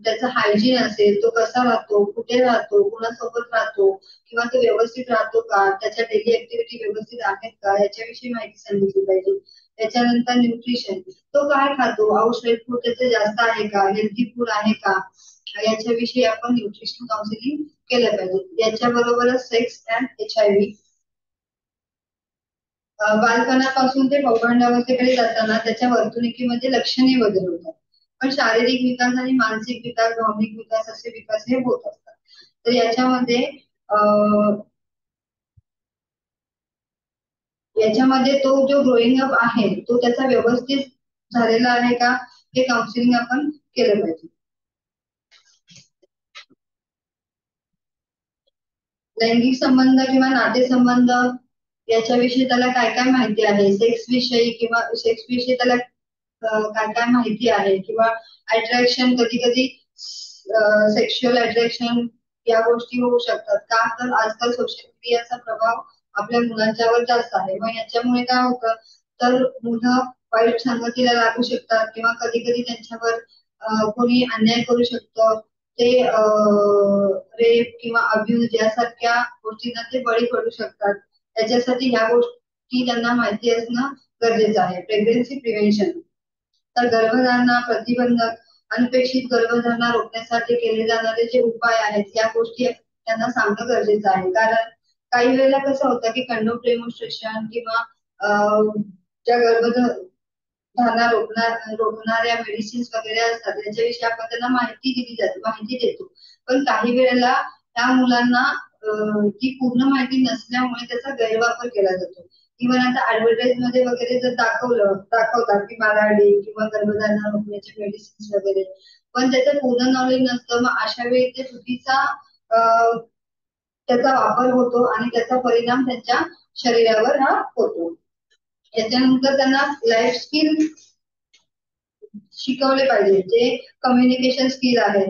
त्याचा हायजीन असेल, तो कसा राहतो, कुठे राहतो, कुणासोबत राहतो, किंवा तो व्यवस्थित राहतो का, त्याच्या डेली ऍक्टिव्हिटी व्यवस्थित आहेत का, याच्याविषयी माहिती सांगितली पाहिजे. त्याच्यानंतर न्यूट्रिशन, तो काय खातो, आउटसाइड फूड त्याचे जास्त आहे का, हेल्दी फूड आहे का, याच्याविषयी आपण न्यूट्रिशन काउन्सिलिंग केलं पाहिजे. याच्याबरोबरच सेक्स अँड HIV. बालपणापासून ते पौगंडावस्थेकडे जाताना त्याच्या वर्तणुकीमध्ये लक्षणीय बदल होतात. पण शारीरिक विकास आणि मानसिक विकास, भावनिक विकास असे विकास हे होत असतात. तर याच्यामध्ये तो जो ग्रोईंग अप आहे तो त्याचा व्यवस्थित झालेला आहे का हे काउन्सिलिंग आपण केलं पाहिजे. लैंगिक संबंध किंवा नातेसंबंध याच्याविषयी त्याला काय काय माहिती आहे, सेक्स विषयी त्याला काय काय माहिती आहे, किंवा अट्रॅक्शन, कधी कधी सेक्शुअल अट्रॅक्शन या गोष्टी होऊ शकतात का, तर आजकाल सोशल मीडियाचा प्रभाव आपल्या मुलांच्यावर जास्त आहे. मग याच्यामुळे काय होतं, तर मुलं वाईट संगतीला लागू शकतात, किंवा कधी कधी त्यांच्यावर कोणी अन्याय करू शकतं. ते रेप किंवा अब्यूज यासारख्या गोष्टींना ते बळी पडू शकतात. त्याच्यासाठी ह्या गोष्टी त्यांना माहिती असणं गरजेचं आहे. प्रेग्नन्सी प्रिव्हेन्शन, तर गर्भधारणा प्रतिबंधक, अनपेक्षित गर्भधारणा रोखण्यासाठी केले जाणारे जे उपाय आहेत या गोष्टी त्यांना सांगणं गरजेचं आहे. कारण काही वेळेला कसं होतं की कंडोम डेमॉन्स्ट्रेशन किंवा ज्या रोखणाऱ्या मेडिसिन्स वगैरे असतात याच्याविषयी आपण त्यांना माहिती देतो. पण काही वेळेला त्या मुलांना ती पूर्ण माहिती नसल्यामुळे त्याचा गैरवापर केला जातो. इव्हन आता ऍडव्हर्टाईज मध्ये वगैरे जर दाखवतात की बालाडी किंवा गर्भधारणा रोखण्याचे मेडिसिन्स वगैरे, पण त्याचं पूर्ण नॉलेज नसतं. मग अशा वेळी ते चुकीचा त्याचा वापर होतो आणि त्याचा परिणाम त्यांच्या शरीरावर हा होतो. त्याच्यानंतर त्यांना लाईफ स्किल शिकवले पाहिजे, जे कम्युनिकेशन स्किल आहे.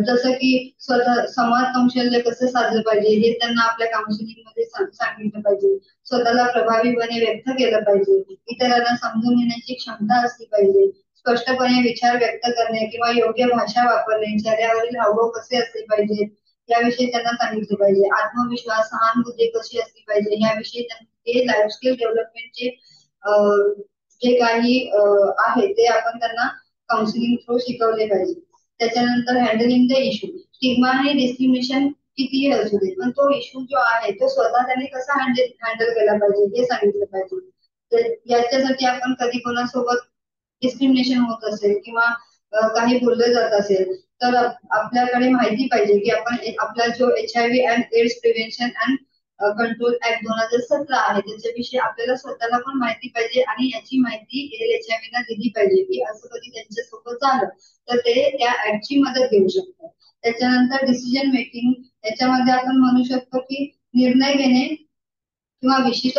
जसं की स्वतः संवाद कौशल्य कसं साधलं पाहिजे हे त्यांना आपल्या काउन्सिलिंग मध्ये सांगितलं पाहिजे. स्वतःला प्रभावीपणे व्यक्त केलं पाहिजे. इतरांना समजून घेण्याची क्षमता असली पाहिजे. स्पष्टपणे विचार व्यक्त करणे किंवा योग्य भाषा वापरणे, चेहऱ्यावरील हावभाव कसे असले पाहिजे याविषयी त्यांना सांगितले पाहिजे. आत्मविश्वास, सहानुभूती कशी असली पाहिजे याविषयी हे लाईफ स्किल डेव्हलपमेंटचे जे काही आहे ते आपण त्यांना काउन्सिलिंग थ्रू शिकवले पाहिजे. त्याच्यानंतर हँडलिंग द इश्यू, स्टिग्मा आणि डिस्क्रिमिनेशन कितीही असू दे, पण तो इश्यू जो आहे तो स्वतः त्यांनी कसा हँडल केला पाहिजे हे सांगितलं पाहिजे. याच्यासाठी आपण कधी कोणासोबत डिस्क्रिमिनेशन होत असेल किंवा काही बोललं जात असेल तर आपल्याकडे माहिती पाहिजे की आपण आपला जो HIV and AIDS prevention and control act 2017 आहे त्याच्याविषयी आपल्याला स्वतःला पण माहिती पाहिजे आणि याची माहिती LHIV ला दिली पाहिजे की असं कधी त्यांच्यासोबत झालं तर ते त्या ऍक्टची मदत घेऊ शकतात. त्याच्यानंतर डिसिजन मेकिंग, याच्यामध्ये आपण म्हणू शकतो की निर्णय घेणे किंवा विशिष्ट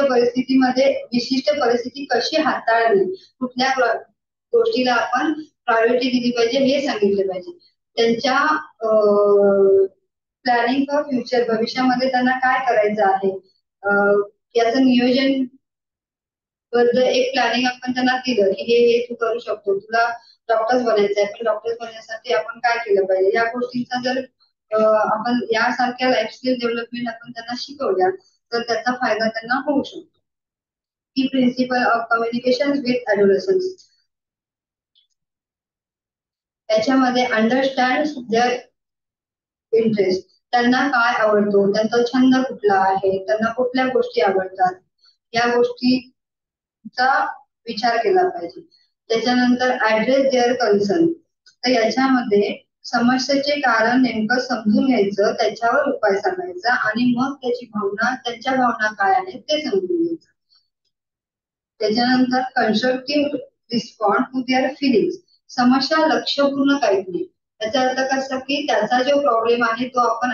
परिस्थिती कशी हाताळली, कुठल्या गोष्टीला आपण प्रायोरिटी दिली पाहिजे हे सांगितले पाहिजे. त्यांच्या प्लॅनिंग फॉर फ्युचर, भविष्यामध्ये त्यांना काय करायचं आहे याचं नियोजन बद्दल एक प्लॅनिंग आपण त्यांना दिलं की हे तू करू शकतो, तुला डॉक्टर्स बनायचं आहे पण डॉक्टर्स बनण्यासाठी आपण काय केलं पाहिजे या गोष्टींचा जर आपण यासारख्या लाईफ स्किल डेव्हलपमेंट आपण त्यांना शिकवल्या तर त्याचा फायदा त्यांना होऊ शकतो. की प्रिन्सिपल ऑफ कम्युनिकेशन विथ ऍडोलेसन्स, त्याच्यामध्ये अंडरस्टँड देअर इंटरेस्ट, त्यांना काय आवडतो, त्यांचा छंद कुठला आहे, त्यांना कुठल्या गोष्टी आवडतात या गोष्टीचा विचार केला पाहिजे. त्याच्यानंतर ऍड्रेस देअर कन्सर्न, तर याच्यामध्ये समस्येचे कारण नेमकं समजून घ्यायचं, त्याच्यावर उपाय सांगायचा आणि मग त्यांच्या भावना काय आहेत ते समजून घ्यायचं. त्याच्यानंतर constructive respond to their feelings, समस्या लक्षपूर्ण काहीच नाही. त्याचा अर्थ कसा की त्याचा जो प्रॉब्लेम आहे तो आपण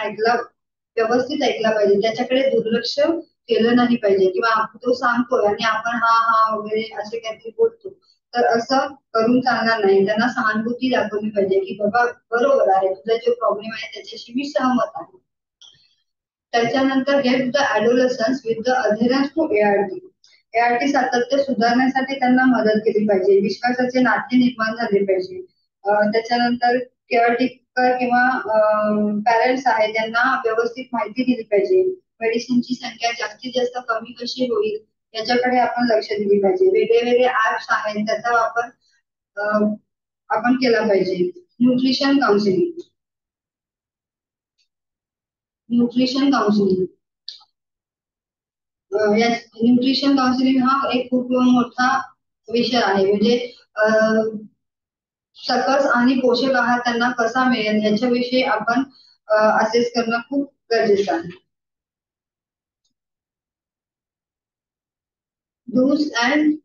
व्यवस्थित ऐकला पाहिजे, त्याच्याकडे दुर्लक्ष केलं नाही पाहिजे किंवा तो सांगतोय आणि आपण हा हा वगैरे असे काहीतरी बोलतो तर असं करून चालणार नाही. त्यांना सहानुभूती दाखवली पाहिजे की बाबा बरोबर आहे, तुझा जो प्रॉब्लेम आहे त्याच्याशी मी सहमत आहे. त्याच्यानंतर help the adolescents with the adherence to ART सातत्य सुधारण्यासाठी त्यांना मदत केली पाहिजे. विश्वासाचे नाते निर्माण झाले पाहिजे. त्याच्यानंतर केअरटेकर किंवा पॅरेंट्स आहे त्यांना व्यवस्थित माहिती दिली पाहिजे. मेडिसिनची संख्या जास्तीत जास्त कमी कशी होईल याच्याकडे आपण लक्ष दिले पाहिजे. वेगळे ऍप्स आहेत त्याचा वापर आपण केला पाहिजे. न्यूट्रिशन काउन्सिलिंग न्यूट्रिशन काउन्सिलिंग हा एक खूप मोठा विषय आहे. म्हणजे सकस आणि पोषक आहार त्यांना कसा मिळेल याच्याविषयी आपण असेस करणं खूप गरजेचं आहे. Dos and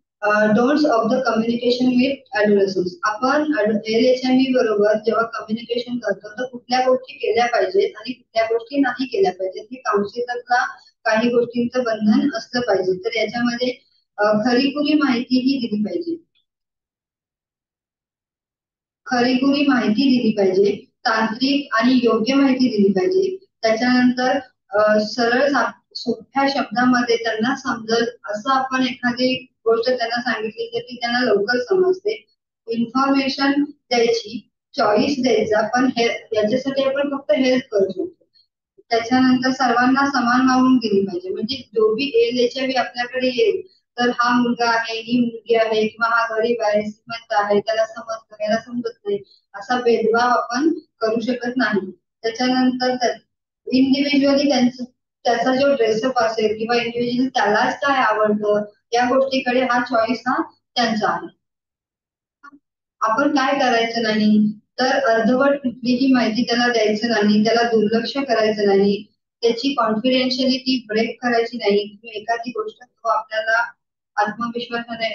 don'ts of the communication with adolescents, आपण LHIV बरोबर जेव्हा कम्युनिकेशन करतो तर कुठल्या गोष्टी केल्या पाहिजेत आणि कुठल्या गोष्टी नाही केल्या पाहिजेत हे काउन्सिलरला काही गोष्टींचं बंधन असलं पाहिजे. तर याच्यामध्ये खरीखुरी माहिती ही दिली पाहिजे, खरीखुरी माहिती दिली पाहिजे, तांत्रिक आणि योग्य माहिती दिली पाहिजे. त्याच्यानंतर सरळ सोप्या शब्दामध्ये त्यांना समजल असं आपण एखादी गोष्ट त्यांना सांगितली तर ती त्यांना लवकर समजते. इन्फॉर्मेशन द्यायची, चॉईस द्यायचा, पण याच्यासाठी आपण फक्त हेल्प करू शकतो. त्याच्यानंतर सर्वांना समान वागणूक दिली पाहिजे. म्हणजे जो बी LHIV आपल्याकडे येईल तर हा मुलगा आहे, ही मुलगी आहे किंवा हा गरीब आहे, श्रीमंत आहे, त्याला समजतं याला समजत नाही असा भेदभाव आपण करू शकत नाही. त्याच्यानंतर इंडिव्हिज्युअली त्याचा जो ड्रेसअप असेल किंवा इंडिव्हिज्युअली त्यालाच काय आवडतं या गोष्टीकडे हा चॉईस हा त्यांचा आहे. आपण काय करायचं नाही तर अर्धवट कुठलीही माहिती त्याला द्यायचं नाही, त्याला दुर्लक्ष करायचं नाही. त्याची कॉन्फिडेन्शियलिटी ब्रेक करायची नाही. एखादी गोष्ट तो आपल्याला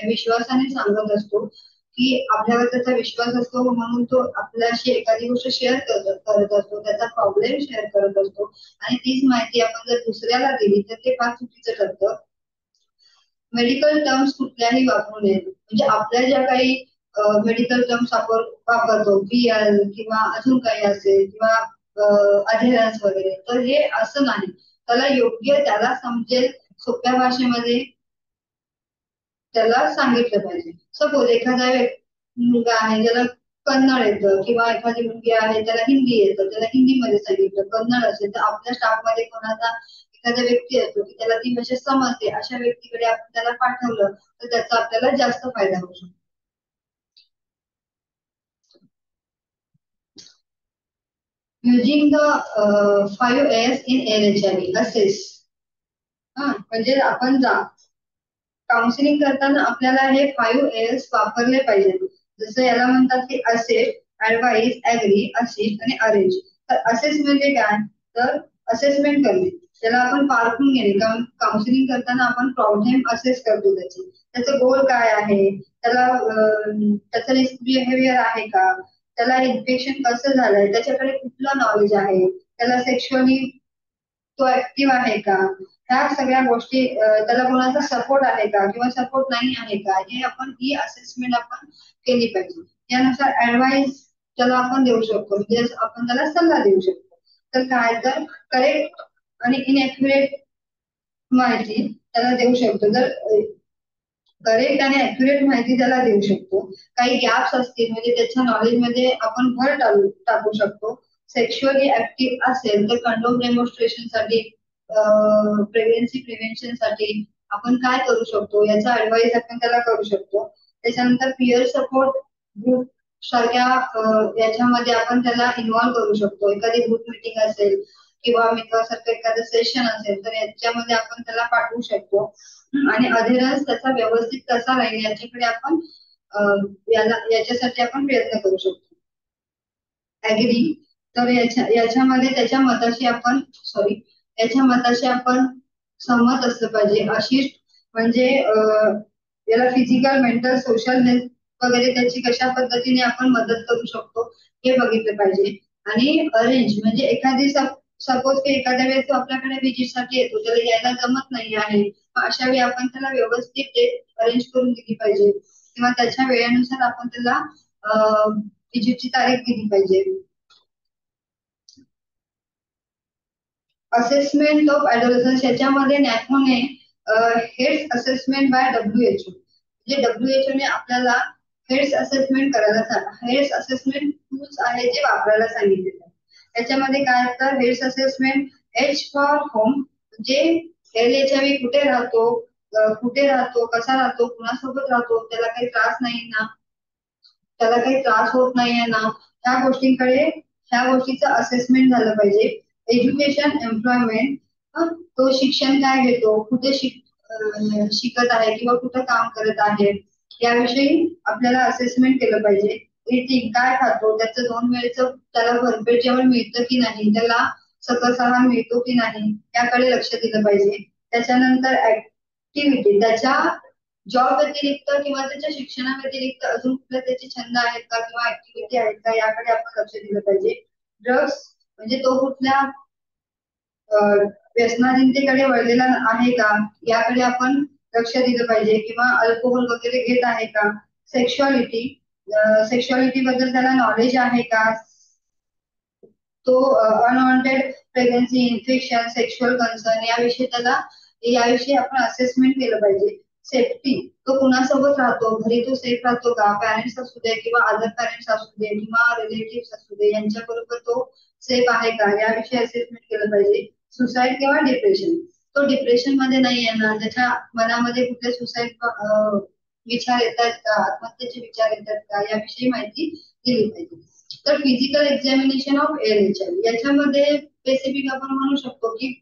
विश्वासाने सांगत असतो की आपल्यावर त्याचा विश्वास असतो, म्हणून तो आपल्याशी एखादी गोष्ट शेअर करत असतो, त्याचा प्रॉब्लेम शेअर करत असतो. आणि तीच माहिती आपण जर दुसऱ्याला दिली तर ते फार चुकीचं ठरतं. मेडिकल टर्म्स कुठल्याही वापरू नये. म्हणजे आपल्या ज्या काही मेडिकल टर्म्स आपण वापरतो, PL किंवा अजून काही असेल किंवा अधेरन्स वगैरे, तर हे असं नाही. त्याला योग्य त्याला समजेल सोप्या भाषेमध्ये त्याला सांगितलं पाहिजे. सपोज एखादा मुलगा आहे ज्याला कन्नड येतं, किंवा एखादी मुलगी आहे त्याला हिंदी येतं, त्याला हिंदीमध्ये सांगितलं. कन्नड असेल तर आपल्या स्टाफ मध्ये कोणाचा एखादा व्यक्ती असतो की त्याला ती भाषा समजते, अशा व्यक्तीकडे आपण त्याला पाठवलं तर त्याचा आपल्याला जास्त फायदा होऊ शकतो. Using the 5 A's in LHIV assess. म्हणजे आपण काउन्सिलिंग करताना आपल्याला हे 5 A's वापरले पाहिजेत. जसं याला म्हणतात की असेस, ऍडवाइस, ऍग्री, असिस्ट आणि अरेंज. तर असेस म्हणजे काय, तर असेसमेंट करणे, त्याला आपण पारखून घेणे. काउन्सिलिंग करताना आपण प्रॉब्लेम असेस करतो, त्याचं गोल काय आहे, त्याचं रिस्क बिहेवियर आहे का, त्याला इन्फेक्शन कसं झालंय, त्याच्याकडे कुठलं नॉलेज आहे, त्याला सेक्शुअली तो ऍक्टिव्ह आहे का, ह्या सगळ्या गोष्टी, त्याला कोणाचा सपोर्ट आहे का किंवा सपोर्ट नाही आहे का, हे आपण ही असेसमेंट आपण केली पाहिजे. यानुसार ऍडवाइस त्याला आपण देऊ शकतो, म्हणजे आपण त्याला सल्ला देऊ शकतो. तर काय, तर करेक्ट आणि इनएक्युरेट माहिती त्याला देऊ शकतो. जर करेक्ट आणि अॅक्युरेट माहिती त्याला देऊ शकतो. काही गॅप्स असतील म्हणजे त्याच्या नॉलेज मध्ये आपण भर टाकू शकतो. सेक्शुअली ऍक्टिव्ह असेल तर कंडोम डेमॉन्स्ट्रेशन साठी, प्रेग्नन्सी प्रिव्हेन्शन साठी आपण काय करू शकतो याचा ऍडवाइस आपण त्याला करू शकतो. त्याच्यानंतर पिअर सपोर्ट ग्रुप सारख्या याच्यामध्ये आपण त्याला इन्व्हॉल्व करू शकतो. एखादी ग्रुप मिटिंग असेल किंवा मित्रासारखं एखादं सेशन असेल तर याच्यामध्ये आपण त्याला पाठवू शकतो. आणि अधेरन्स त्याचा व्यवस्थित कसा राहील याच्याकडे आपण याच्यासाठी आपण प्रयत्न करू शकतो. ऍग्री, तर याच्यामध्ये याच्या मताशी आपण सहमत असलं पाहिजे. अशिष्ट म्हणजे याला फिजिकल, मेंटल, सोशल हेल्थ वगैरे त्याची कशा पद्धतीने आपण मदत करू शकतो हे बघितलं पाहिजे. आणि अरेंज म्हणजे सपोज की एखाद्या वेळेस तो आपल्याकडे व्हिजिट साठी येतो, त्याला यायला जमत नाही आहे, अशा वेळी आपण त्याला व्यवस्थित डेट अरेंज करून दिली पाहिजे, किंवा त्याच्या वेळेनुसार आपण त्याला व्हिजिटची तारीख दिली पाहिजे. असेसमेंट ऑफ ऍडोलसन्स, याच्यामध्ये नॅकमोने हेड्स असेसमेंट बाय WHO, म्हणजे WHO ने आपल्याला हेड्स असेसमेंट करायला हेड्स असेसमेंट टूल्स आहे जे वापरायला सांगितले. त्याच्यामध्ये काय तर heads assessment, H for home, म्हणजे LHIV कुठे राहतो, कसा राहतो, कुणासोबत राहतो, त्याला काही त्रास नाही ना, त्याला काही त्रास होत नाहीये ना, ह्या गोष्टीचं असेसमेंट झालं पाहिजे. एज्युकेशन, एम्प्लॉयमेंट, तो शिक्षण काय घेतो, कुठे शिकत आहे किंवा कुठं काम करत आहे, याविषयी आपल्याला असेसमेंट केलं पाहिजे. इटिंग, काय खातो, त्याचं 2 वेळेचं त्याला भरपेट जेवण मिळतं की नाही, त्याला सकस आहार मिळतो की नाही, याकडे लक्ष दिलं पाहिजे. त्याच्यानंतर ऍक्टिव्हिटी, त्याच्या जॉब व्यतिरिक्त किंवा त्याच्या शिक्षणा व्यतिरिक्त अजून कुठले त्याचे छंद आहेत का किंवा ऍक्टिव्हिटी आहेत का, याकडे आपण लक्ष दिलं पाहिजे. ड्रग्स म्हणजे तो कुठल्या व्यसनाधीनतेकडे वळलेला आहे का, याकडे आपण लक्ष दिलं पाहिजे, किंवा अल्कोहोल वगैरे घेत आहे का. सेक्शुअलिटी बद्दल त्याला नॉलेज आहे का, तो unwanted pregnancy, infection, sexual concern याविषयी आपण असेसमेंट केलं पाहिजे. सेफ्टी, तो कुणासोबत राहतो, घरी तो सेफ राहतो का, पॅरेंट्स असू दे किंवा अदर पॅरेंट्स असू दे किंवा रिलेटिव्ह असू दे, यांच्याबरोबर तो सेफ आहे का, याविषयी असेसमेंट केलं पाहिजे. सुसाईड किंवा डिप्रेशन, तो डिप्रेशन मध्ये नाही येणार, त्याच्या मनामध्ये कुठले सुसाईड विचार येतात का, आत्महत्येचे विचार येतात का, याविषयी माहिती दिली पाहिजे. तर फिजिकल एक्झामिनेशन ऑफ LHIV, याच्यामध्ये स्पेसिफिक आपण म्हणू शकतो की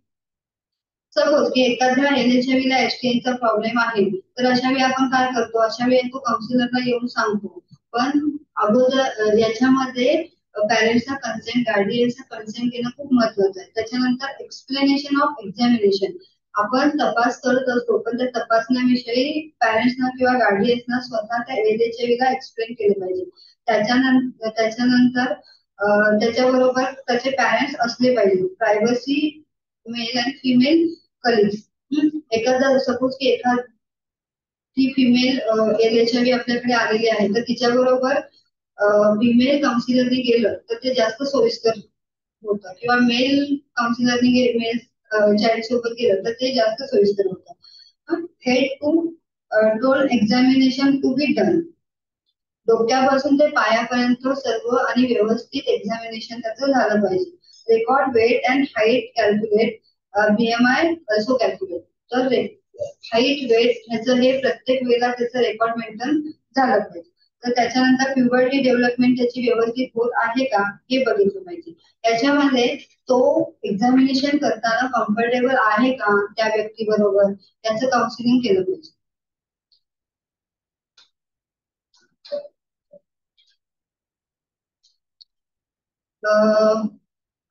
सपोज की एखाद्या LHIV ला STI चा प्रॉब्लेम आहे, तर अशा वेळी आपण काय करतो, अशा वेळी तो काउन्सिलरला येऊन सांगतो. पण अगोदर याच्यामध्ये पॅरेंट्सचा कन्सेंट, गार्डियनचा कन्सेंट घेणं खूप महत्वाचं आहे. त्याच्यानंतर एक्सप्लेनेशन ऑफ एक्झामिनेशन. आपण तपास करत असतो पण त्या तपासण्याविषयी पॅरेंट्सना किंवा गार्डियन्सना स्वतः त्या एलएचएव्हीला एक्सप्लेन केलं पाहिजे. त्याच्यानंतर त्याच्याबरोबर त्याचे पॅरेंट्स असले पाहिजे. Privacy male and female colleagues. एखादा सपोज की ती फिमेल एलएचआयव्ही आपल्याकडे आलेली आहे तर तिच्याबरोबर फिमेल काउन्सिलरने गेलं तर ते जास्त सोयीस्कर होतं, किंवा मेल काउन्सिलरने मेल चाइल्ड सोबत गेलं तर ते जास्त सोयीस्कर होतं. Head to toe examination to be done. डोक्यापासून ते पायापर्यंत सर्व आणि व्यवस्थित एक्झामिनेशन त्याचं झालं पाहिजे. Record weight and height calculate, BMI also calculate. तर हाईट वेट ह्याचं हे प्रत्येक वेळेला त्याचं रेकॉर्ड मेंटेन झालं पाहिजे. तर त्याच्यानंतर प्युबर्टी डेव्हलपमेंट त्याची व्यवस्थित होत आहे का हे बघितलं पाहिजे. याच्यामध्ये तो एक्झामिनेशन करताना कम्फर्टेबल आहे का त्या व्यक्तीबरोबर त्याचं काउन्सिलिंग केलं पाहिजे.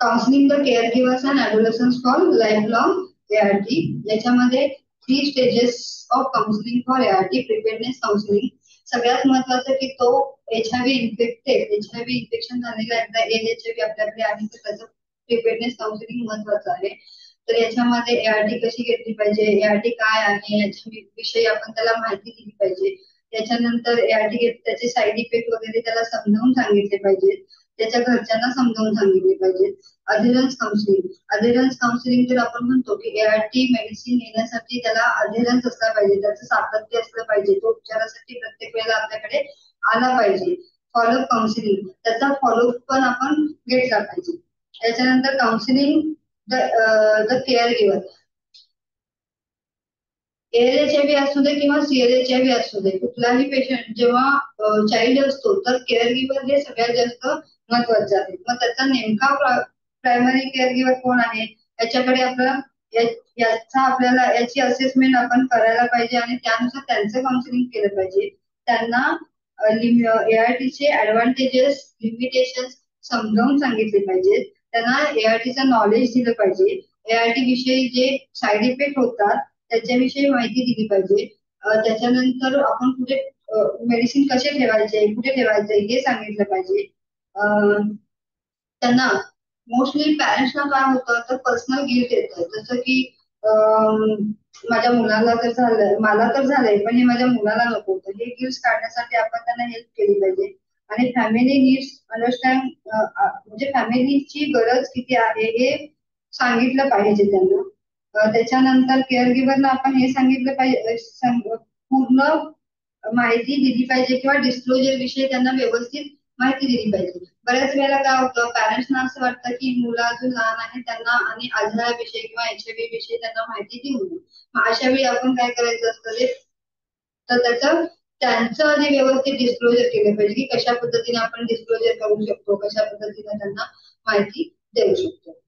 Counselling the caregivers and adolescents for lifelong ART. याच्यामध्ये 3 stages of counselling for ART. Preparedness counselling. सगळ्यात महत्वाचं की तो एचआयव्ही इन्फेक्शन झालेला एकदा एचआयव्ही आपल्याकडे आहे तर त्याचं प्रिपेअरनेस काउन्सिलिंग महत्वाचं आहे. तर याच्यामध्ये एआरटी कशी घेतली पाहिजे, एआरटी काय आहे याच्या विषयी आपण त्याला माहिती दिली पाहिजे. त्याच्यानंतर एआरटी त्याचे साईड इफेक्ट वगैरे त्याला समजावून सांगितले पाहिजे, त्याच्या घरच्यांना समजावून सांगितले पाहिजे. अधेरन्स काउन्सिलिंग तर आपण म्हणतो की एआरटी मेडिसिन घेण्यासाठी त्याला अधेरन्स असला पाहिजे, त्याचं सातत्य असलं पाहिजे, तो उपचारासाठी प्रत्येक वेळेला आपल्याकडे आला पाहिजे. फॉलोअप काउन्सिलिंग, त्याचा फॉलोअप पण आपण घेतला पाहिजे. त्याच्यानंतर काउन्सिलिंग द केअर गिव्हर. एएलएचआयव्ही असू दे किंवा सीएलएचआयव्ही असू दे, कुठलाही पेशंट जेव्हा चाइल्ड असतो तर केअर गिव्हर हे सगळ्यात जास्त महत्वाचे आहे. मग त्याचा नेमका प्रायमरी केअर गिव्हर कोण आहे याच्याकडे आपल्याला याची असेसमेंट आपण करायला पाहिजे आणि त्यानुसार त्यांचं काउन्सिलिंग केलं पाहिजे. त्यांना एआरटीचे ऍडव्हान्टेजेस, लिमिटेशन समजावून सांगितले पाहिजेत. त्यांना एआरटीचं नॉलेज दिलं पाहिजे. एआरटी विषयी जे साईड इफेक्ट होतात त्याच्याविषयी माहिती दिली पाहिजे. त्याच्यानंतर आपण कुठे मेडिसिन कसे ठेवायचे, कुठे ठेवायचे हे सांगितलं पाहिजे. त्यांना मोस्टली पॅरेंट्सना काय होतं तर पर्सनल गिल्ट येतं, जसं की माझ्या मुलाला तर झालंय, मला तर झालंय पण हे माझ्या मुलाला नको, तर हे गिल्ट काढण्यासाठी आपण त्यांना हेल्प केली पाहिजे. आणि फॅमिली नीड्स अंडरस्टँड, म्हणजे फॅमिलीची गरज किती आहे हे सांगितलं पाहिजे त्यांना. त्याच्यानंतर केअर गिव्हरला आपण हे सांगितलं पाहिजे, पूर्ण माहिती दिली पाहिजे किंवा डिस्क्लोजर विषयी त्यांना व्यवस्थित माहिती दिली पाहिजे. बऱ्याच वेळेला काय होतं पॅरेंट्सना असं वाटतं की मुलं अजून लहान आहे त्यांना आणि आजाराविषयी किंवा एचआयव्ही विषयी त्यांना माहिती देऊ नये. मग अशा वेळी आपण काय करायचं असतं तर त्यांचं आधी व्यवस्थित डिस्क्लोजर केलं पाहिजे की कशा पद्धतीने आपण डिस्क्लोजर करू शकतो, कशा पद्धतीने त्यांना माहिती देऊ शकतो.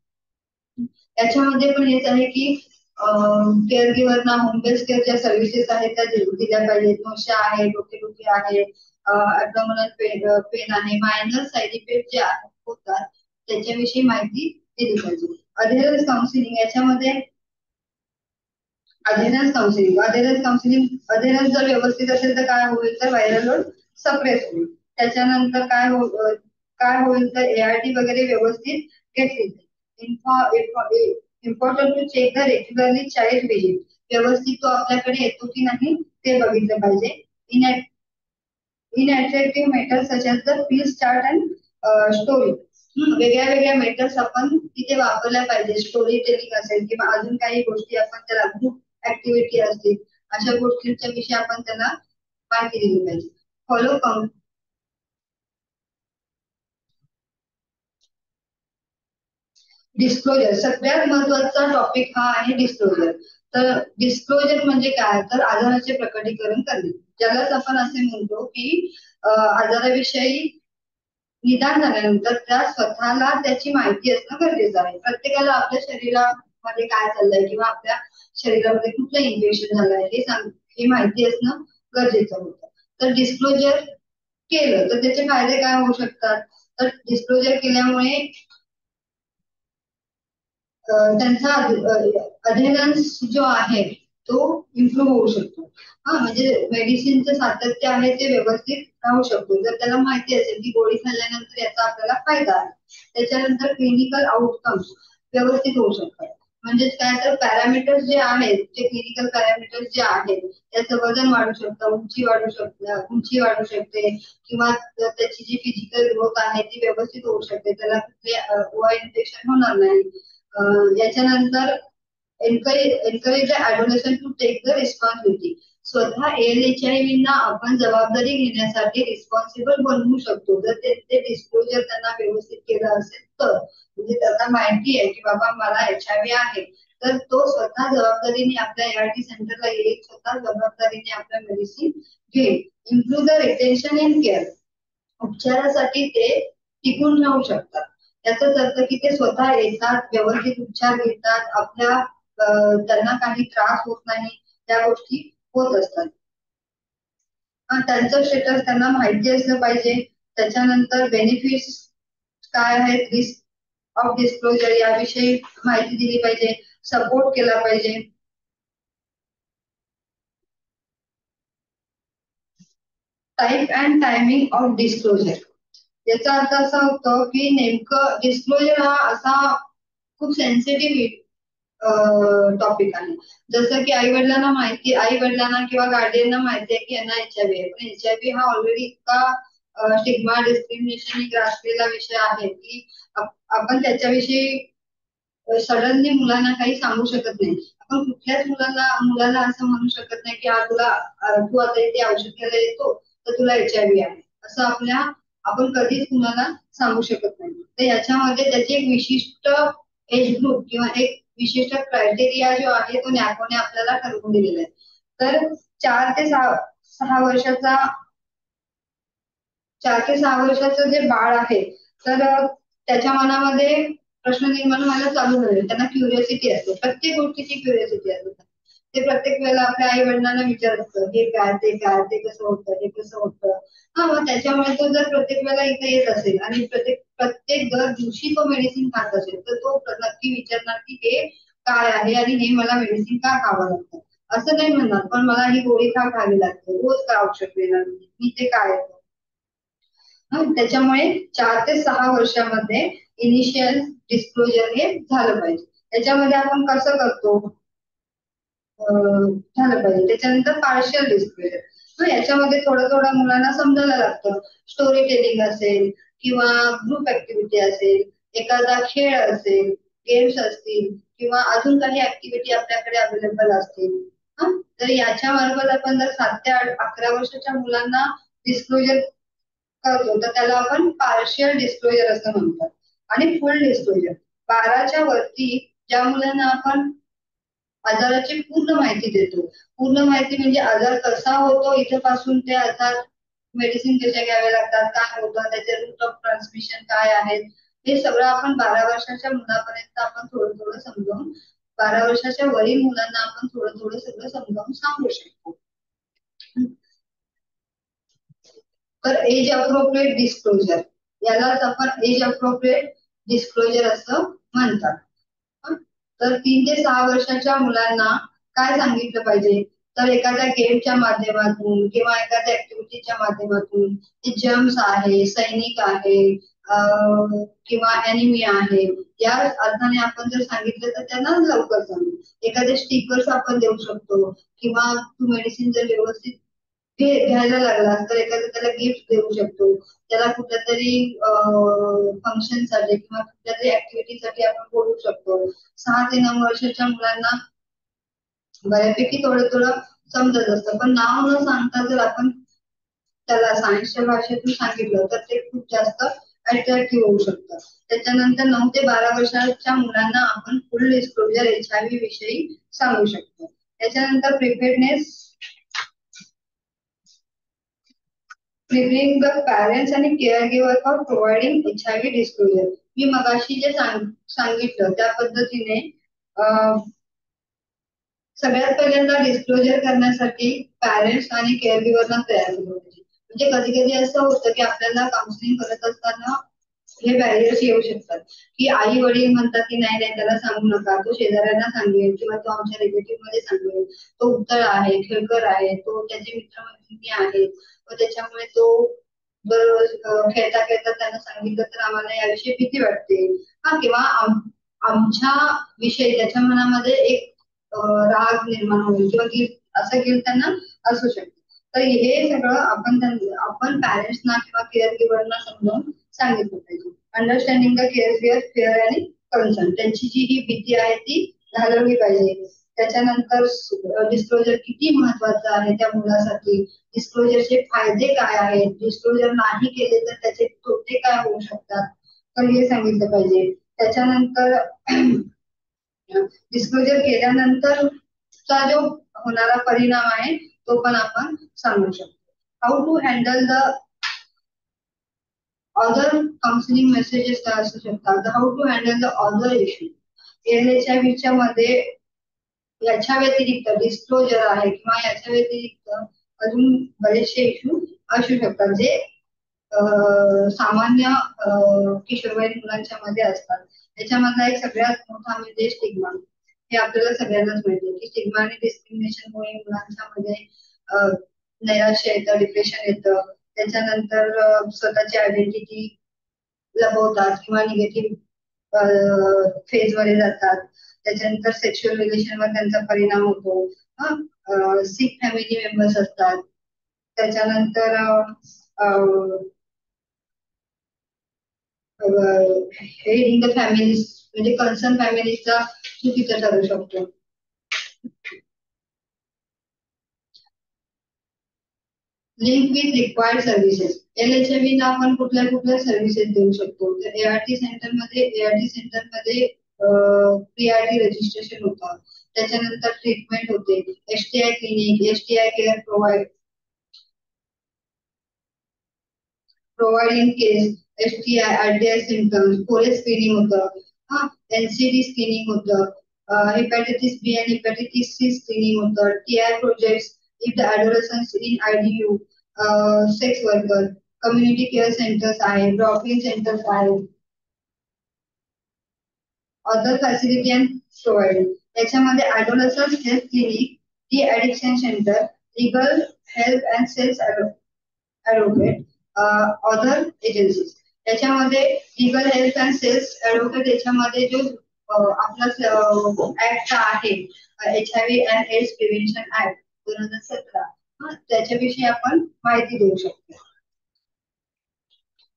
त्याच्यामध्ये पण हेच आहे की केअर गिव्हरना होम बेस्ड केअरच्या सर्व्हिसेस आहेत त्या दिल्या पाहिजेत. नोशा आहे, डोकेदुखी आहे, ॲब्डॉमिनल पेन आहे, मायनर साईड इफेक्ट जे होतात त्याच्याविषयी माहिती दिली पाहिजे. अधेरन्स काउन्सिलिंग, याच्यामध्ये अधेरन्स जर व्यवस्थित असेल तर काय होईल तर व्हायरल लोड सप्रेस होईल. त्याच्यानंतर काय होईल तर एआरटी वगैरे व्यवस्थित घेतली. Important to check the regularly child visit. व्यवस्थित तो आपल्याकडे येतो की नाही ते बघितलं पाहिजे. Interactive methods such as the field chart and story. वेगळ्या वेगळ्या मेथड्स आपण तिथे वापरल्या पाहिजे. स्टोरी टेलिंग असेल किंवा अजून काही गोष्टी आपण त्याला ग्रुप ऍक्टिव्हिटी असतील अशा गोष्टींच्या विषयी आपण त्याला माहिती दिली पाहिजे. फॉलो डिस्क्लोजर, सगळ्यात महत्वाचा टॉपिक हा आहे डिस्क्लोजर. तर डिस्क्लोजर म्हणजे काय तर आजाराचे प्रकटीकरण करणे, ज्यालाच आपण असे म्हणतो की आजाराविषयी निदान झाल्यानंतर त्या स्वतःला त्याची माहिती असणं गरजेचं आहे. प्रत्येकाला आपल्या शरीरामध्ये काय चाललंय किंवा आपल्या शरीरामध्ये कुठलं इन्फेक्शन झालंय हे माहिती असणं गरजेचं होतं. तर डिस्क्लोजर केलं तर त्याचे फायदे काय होऊ शकतात तर डिस्क्लोजर केल्यामुळे त्यांचा अध्ययन्स जो आहे तो इम्प्रूव्ह होऊ शकतो. हा म्हणजे मेडिसिनचं सातत्य आहे ते व्यवस्थित राहू शकतो जर त्याला माहिती असेल की गोळी खाल्ल्यानंतर याचा आपल्याला फायदा आहे. त्याच्यानंतर क्लिनिकल आउटकम्स व्यवस्थित होऊ शकतात. म्हणजेच काय तर पॅरामीटर्स जे आहेत जे क्लिनिकल पॅरामीटर्स जे आहेत त्याचं वजन वाढू शकतं, उंची वाढू शकते किंवा त्याची जी फिजिकल ग्रोथ आहे ती व्यवस्थित होऊ शकते, त्याला कुठले इन्फेक्शन होणार नाही. याच्यानंतर encourage the adolescent to take the responsibility. स्वतः ALHIV ना आपण जबाबदारी घेण्यासाठी रिस्पॉन्सिबल बनवू शकतो जर ते डिस्क्लोजर त्यांना व्यवस्थित केलं असेल तर. म्हणजे त्यांना माहिती आहे की बाबा मला HIV आहे तर तो स्वतः जबाबदारीने आपल्या ART सेंटरला येईल, स्वतः जबाबदारीने आपल्या मेडिसिन घेईल. Improve the retention in care. उपचारासाठी ते टिकून राहू शकतात. त्याचाच अर्थ की ते स्वतः येतात, व्यवस्थित उपचार घेतात, आपल्या त्यांना काही त्रास होत नाही, त्या गोष्टी होत असतात. त्यांचं स्टेटस त्यांना माहिती असलं पाहिजे. त्याच्यानंतर बेनिफिट्स काय आहेत, रिस्क ऑफ डिस्क्लोजर याविषयी माहिती दिली पाहिजे, सपोर्ट केला पाहिजे. Type and timing of disclosure. याचा अर्थ असा होतो की नेमकं डिस्क्लोजर हा असा खूप सेन्सिटिव्ह टॉपिक आहे. जसं की आई वडिलांना किंवा गार्डियनना माहिती आहे की यांना HIV आहे, पण HIV हा ऑलरेडी इतका स्टिग्मा डिस्क्रिमिनेशन ग्रासलेला विषय आहे की आपण त्याच्याविषयी सडनली मुलांना काही सांगू शकत नाही. आपण कुठल्याच मुलाला असं म्हणू शकत नाही की तू आता इथे औषध घ्यायला येतो तर तुला HIV आहे, असं आपण कधीच कुणाला सांगू शकत नाही. तर याच्यामध्ये त्याची एक विशिष्ट एज ग्रुप किंवा एक विशिष्ट क्रायटेरिया जो आहे तो नॅकोने आपल्याला ठरवून दिलेला आहे. तर 4 ते 6 वर्षाचा 4 ते 6 वर्षाचं जे बाळ आहे तर त्याच्या मनामध्ये प्रश्न निर्माण व्हायला चालू झाले. त्यांना क्युरिओसिटी असते, प्रत्येक गोष्टीची क्युरिओसिटी असते. ते प्रत्येक वेळेला आपल्या आई वडिलांना विचारत असतं हे काय ते काय, ते कसं होतं, हे कसं होतं. हा मग त्याच्यामुळे तो जर प्रत्येक वेळेला इथे येत असेल आणि प्रत्येक दर दिवशी तो मेडिसिन खात असेल तर तो नक्की विचारणार की हे काय आहे आणि हे मला मेडिसिन का खावं लागतं. असं नाही म्हणणार पण मला ही गोळी का खावी लागते, रोज का औषध घेणार मी, ते काय आहे. त्याच्यामुळे 4 ते 6 वर्षामध्ये इनिशियल डिस्क्लोजर हे झालं पाहिजे. त्याच्यामध्ये आपण कसं करतो झालं पाहिजे. त्याच्यानंतर पार्शियल डिस्क्लोजर. याच्यामध्ये थोडं थोडं मुलांना समजायला लागतं. स्टोरी टेलिंग असेल किंवा ग्रुप ऍक्टिव्हिटी असेल, एखादा खेळ असेल, गेम्स असतील किंवा अजून काही ऍक्टिव्हिटी आपल्याकडे अवेलेबल असतील. तर याच्या मार्फत आपण जर 7 ते 11 वर्षाच्या मुलांना डिस्क्लोजर करतो तर त्याला आपण पार्शियल डिस्क्लोजर असं म्हणतात. आणि फुल डिस्क्लोजर 12च्या वरती ज्या मुलांना आपण आजाराची पूर्ण माहिती देतो. पूर्ण माहिती म्हणजे आजार कसा होतो इथपासून ते आजार, मेडिसिन कशा घ्याव्या लागतात, काय होतं, त्याचे रूट ऑफ ट्रान्समिशन काय आहेत, हे सगळं आपण 12 वर्षाच्या मुलापर्यंत आपण थोडं थोडं समजावून 12 वर्षाच्या वरील मुलांना आपण थोडं थोडं सगळं समजावून सांगू शकतो. तर एज अप्रोप्रिएट डिस्क्लोजर, यालाच आपण एज अप्रोप्रिएट डिस्क्लोजर असं म्हणतात. तर 3 ते 6 वर्षाच्या मुलांना काय सांगितलं पाहिजे तर एखाद्या गेमच्या माध्यमातून किंवा एखाद्या ऍक्टिव्हिटीच्या माध्यमातून ते जर्म्स आहे, सैनिक आहे किंवा अॅनिमिया आहे या अर्थाने आपण जर सांगितलं तर त्यांना लवकर समजेल. एखादे स्टिकर्स आपण देऊ शकतो किंवा तू मेडिसिन जर व्यवस्थित घ्यायला लागला तर एखादं त्याला गिफ्ट देऊ शकतो. त्याला कुठल्या तरी फंक्शन साठी किंवा कुठल्या तरी ऍक्टिव्हिटी साठी आपण बोलू शकतो. 6 ते 9 वर्षाच्या मुलांना बऱ्यापैकी थोडं थोडं समजत असतं, पण नाव न सांगता जर आपण त्याला सायन्सच्या भाषेतून सांगितलं तर ते खूप जास्त अट्रॅक्टिव्ह होऊ शकतं. त्याच्यानंतर 9 ते 12 वर्षाच्या मुलांना आपण फुल डिस्क्लोजर HIV विषयी सांगू शकतो. त्याच्यानंतर preparing the parents आणि caregiver for providing HIV disclosure. मी मगाशी जे सांगितलं त्या पद्धतीने सगळ्यात पहिल्यांदा डिस्क्लोजर करण्यासाठी पॅरेंट्स आणि केअर गिव्हरना तयार केलं पाहिजे. म्हणजे कधी कधी असं होतं की आपल्याला काउन्सिलिंग करत असताना हे बॅरियर्स येऊ शकतात की आई वडील म्हणतात की नाही नाही त्याला सांगू नका, तो शेजाऱ्यांना सांगेल किंवा तो आमच्या रिलेटिव्ह मध्ये सांगेल, तो उत्तळ आहे, खेळकर आहे, तो त्याचे मित्रमैत्रिणी आहेत व त्याच्यामुळे तो दररोज खेळता खेळता त्यांना सांगितलं तर आम्हाला याविषयी भीती वाटते. हा किंवा आमच्या विषयी त्याच्या मनामध्ये एक राग निर्माण होईल किंवा असं गिल्ट त्यांना असू शकतो. तर हे सगळं आपण पॅरेंट्सना किंवा केअर गिव्हरना समजावून सांगितलं पाहिजे. Understanding the care giver fair आणि कन्सर्न, त्यांची जी ही भीती आहे ती घालवली पाहिजे. त्याच्यानंतर डिस्क्लोजर किती महत्वाचं आहे त्या मुलासाठी, डिस्क्लोजरचे फायदे काय आहेत, डिस्क्लोजर नाही केले तर त्याचे तोटे काय होऊ शकतात, तर हे सांगितलं पाहिजे. त्याच्यानंतर डिस्क्लोजर केल्यानंतरचा जो होणारा परिणाम आहे तो पण आपण सांगू शकतो. How to handle the other counselling messages काय असू शकतात, how to handle the other issue. एनएचआयव्हीच्या मध्ये याच्या व्यतिरिक्त डिस्क्लोजर आहे किंवा याच्या व्यतिरिक्त अजून बरेचसे इश्यू असू शकतात जे सामान्य किशोरवयीन मुलांच्या मध्ये असतात. त्याच्यामधला एक सगळ्यात मोठा म्हणजे स्टिग्मा. हे आपल्याला सगळ्यांनाच माहिती आहे की स्टिग्मा आणि डिस्क्रिमिनेशनमुळे मुलांच्या मध्ये नैराश्य येतं, डिप्रेशन येतं. त्याच्यानंतर स्वतःची आयडेंटिटी लपवतात किंवा निगेटिव्ह फेज मध्ये जातात. त्याच्यानंतर सेक्शुअल रिलेशनवर त्यांचा परिणाम होतो. सिक फॅमिली मेंबर्स असतात. त्याच्यानंतर हेडिंग द फॅमिलीज म्हणजे कन्सर्न फॅमिलीचा चुकीचा ठरू शकतो. Link with required services. LHIV ला आपण कुठल्या कुठल्या सर्व्हिसेस देऊ शकतो, तर एआरटी सेंटरमध्ये प्रीआरटी रजिस्ट्रेशन होतं. त्याच्यानंतर ट्रीटमेंट होते, STI clinic, STI care providing case, STI RTI symptoms, forest screening होतं, हा NCD स्क्रीनिंग होतं, हेपॅटायटिस बी आणि हेपॅटायटिस सी स्क्रीनिंग होतं, TI projects if the adolescents in IDU, sex worker, community care centres आहे, ड्रॉप इन सेंटर्स आहे, अदर फॅसिलिटी अँड प्रोव्हाइडिंग. त्याच्यामध्ये adolescents health clinic, de addiction centre, legal health and cells advocate, other agencies. त्याच्यामध्ये legal health and cells advocate याच्यामध्ये जो आपला ऍक्ट आहे HIV and AIDS prevention act 2017, त्याच्याविषयी आपण माहिती देऊ शकतो.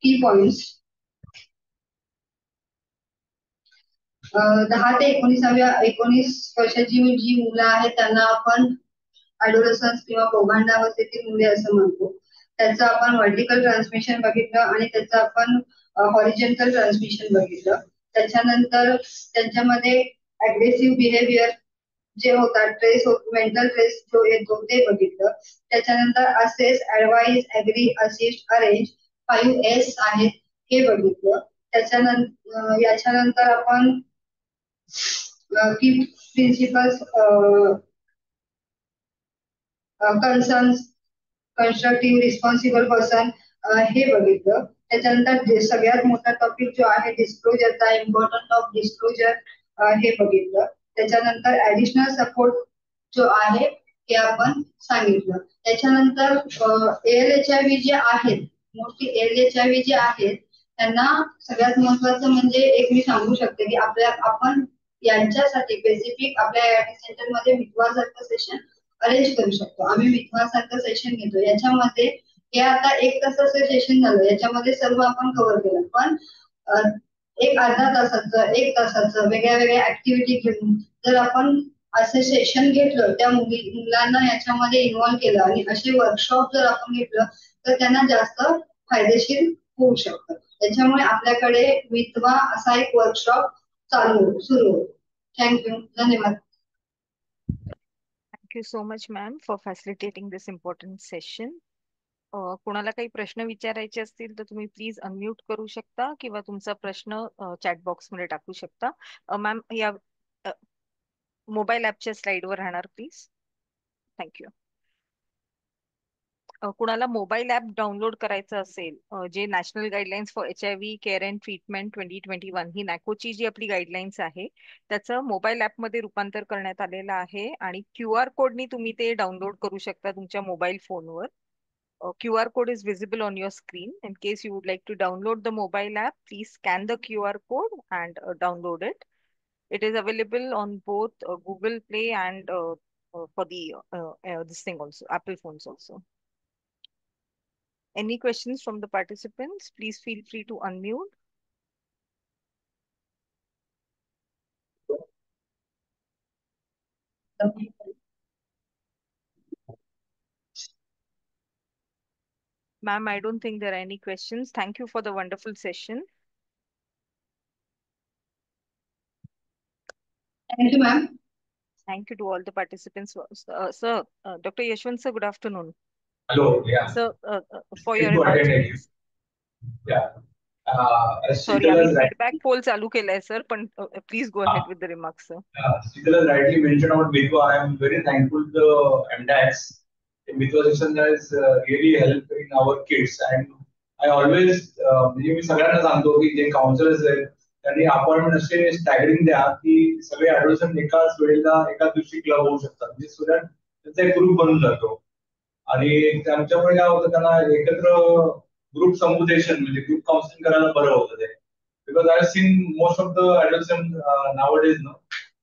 की पॉइंट्स 10 ते 19 वर्षाची जी मुलं आहेत त्यांना आपण ॲडोलसन्स किंवा पौगंडावस्थेतील मुले असं म्हणतो. त्याचं आपण व्हर्टिकल ट्रान्समिशन बघितलं आणि त्याचं आपण हॉरिझॉन्टल ट्रान्समिशन बघितलं. त्याच्यानंतर त्यांच्यामध्ये अग्रेसिव्ह बिहेवियर जे होतात, मेंटल ट्रेस जो येतो ते बघितलं. त्याच्यानंतर assess, advise, agree, assist, arrange 5S आहेत हे बघितलं. त्याच्यानंतर याच्यानंतर आपण की principles, concerns, constructive responsible person हे बघितलं. त्याच्यानंतर सगळ्यात मोठा टॉपिक जो आहे डिस्क्लोजरचा, इम्पॉर्टन्स ऑफ डिस्क्लोजर हे बघितलं. त्याच्यानंतर ऍडिशनल सपोर्ट जो आहे हे आपण सांगितलं. त्याच्यानंतर ALHIV जे आहेत, मोस्टली ALHIV जे आहेत त्यांना सगळ्यात महत्वाचं म्हणजे एक मी सांगू शकते की आपण यांच्यासाठी स्पेसिफिक आपल्या ART सेंटर मध्ये विश्वासार्थ सेशन अरेंज करू शकतो. आम्ही विश्वासार्थ सेशन घेतो. याच्यामध्ये हे आता 1 तासाचं सेशन झालं, याच्यामध्ये सर्व आपण कव्हर केलं. पण एक अर्धा तासाचं, 1 तासाचं वेगळ्या वेगळ्या ऍक्टिव्हिटी घेऊन जर आपण असं सेशन घेतलं, त्या मुलांना याच्यामध्ये इन्व्हॉल्व केलं आणि असे वर्कशॉप जर आपण घेतलं तर त्यांना जास्त फायदेशीर होऊ शकतं. त्याच्यामुळे आपल्याकडे विधवा असा एक वर्कशॉप सुरू होतो. थँक्यू, धन्यवाद. Thank you so much, ma'am, for facilitating this important session. कोणाला काही प्रश्न विचारायचे असतील तर तुम्ही प्लीज अनम्यूट करू शकता किंवा तुमचा प्रश्न चॅट बॉक्स मध्ये टाकू शकता. मॅम या मोबाईल ऍपच्या स्लाइडवर राहणार प्लीज. थँक्यू. कुणाला मोबाईल ऍप डाउनलोड करायचं असेल, जे national guidelines for HIV care and treatment 2021 ही नॅकोची जी आपली गाईडलाईन्स आहे त्याचं मोबाईल मध्ये रूपांतर करण्यात आलेलं आहे आणि QR कोडनी तुम्ही ते डाउनलोड करू शकता तुमच्या मोबाईल फोनवर. QR code is visible on your screen. In case you would like to download the mobile app, please scan the QR code and download it. It is available on both Google Play and for the this thing also, Apple phones also. Any questions from the participants? Please feel free to unmute. Ma'am, I don't think there are any questions. Thank you for the wonderful session. Thank you, ma'am. Thank you to all the participants. Sir, Dr. Yashwant sir, good afternoon. Hello, yeah. Sir, for Thank your you for remarks, attending. please. Yeah. As Sorry, Sheetal आम्ही has feedback poll चालू केलाय sir, पण please go ahead uh, with the remarks, sir. Sheetal has rightly mentioned about Bitwa. I am very thankful to the MDAX. The Bitwa session has really helped in our kids. And I always, म्हणजे मी सगळ्यांना सांगतो की जे काउन्सिलर्स आहेत त्यांनी अपॉइंटमेंट असे स्टॅगरिंग द्या की सगळे ऍडोलसंट एकाच वेळेला एकाच दिवशी क्लब होऊ शकतात. म्हणजे स्टुडंट त्यांचा एक ग्रुप बनून जातो. आणि त्यांच्यामुळे काय होतं त्यांना एकत्र ग्रुप समुदेशन म्हणजे ग्रुप काउन्सिलिंग करायला बरं होतं ते. Because I've seen most of the adolescents nowadays, no,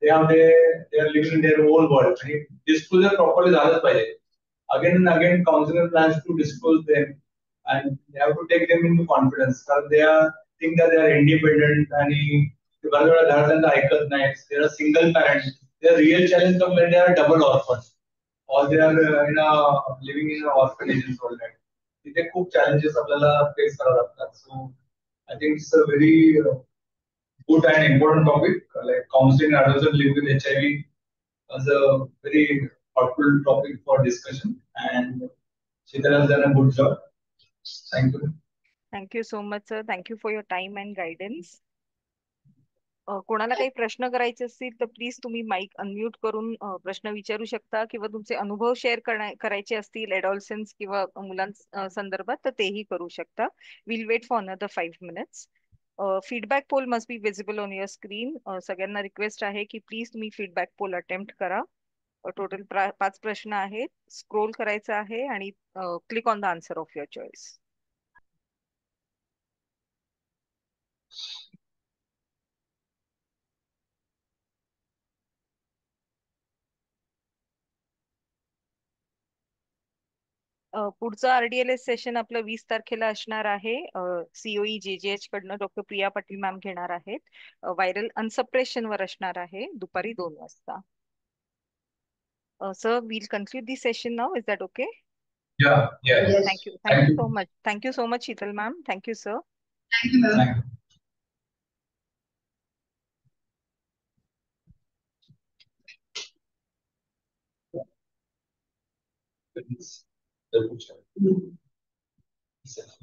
they are living in their own world. And disclosure properly झालंच पाहिजे. Again and again, counselor plans to disclose them, and they have to take them into confidence. कारण they are think that they are independent आणि ते बऱ्याच वेळा घरातल्यांचं ऐकत नाहीत. They are single parents. Their real challenge comes when they are double orphans or they are living in an orphanage world. तिथे खूप challenges आपल्याला face करावं लागतात. So I think it's a very good and important topic. Like counseling adolescents living with HIV as a very thoughtful topic for discussion. And Sheetal has done a good job. Thank you. Thank you so much, sir. Thank you for your time and guidance. कोणाला काही प्रश्न करायचे असतील तर प्लीज तुम्ही माईक अनम्यूट करून प्रश्न विचारू शकता किंवा तुमचे अनुभव शेअर करायचे असतील एडॉल्सन्स किंवा मुलां संदर्भात तर तेही करू शकता. Will wait for another 5 minutes. Feedback poll must be visible on your screen. सगळ्यांना रिक्वेस्ट आहे की प्लीज तुम्ही फीडबॅक पोल अटेम्प्ट करा. टोटल 5 प्रश्न आहेत. स्क्रोल करायचं आहे आणि click on the answer of your choice. पुढचं RDLS सेशन आपलं 20 तारखेला असणार आहे. COE JJH कडनं डॉक्टर प्रिया पाटील मॅम घेणार आहेत. व्हायरल अनसप्रेशन वर असणार आहे दुपारी 2 वाजता. Sir, we'll conclude the session now. Is that okay? Yeah, yeah. Yes. Thank you. Thank you so much. Thank you so much, Sheetal ma'am. Thank you, sir. Thank you, ma'am. Thank you. Mm. Yes,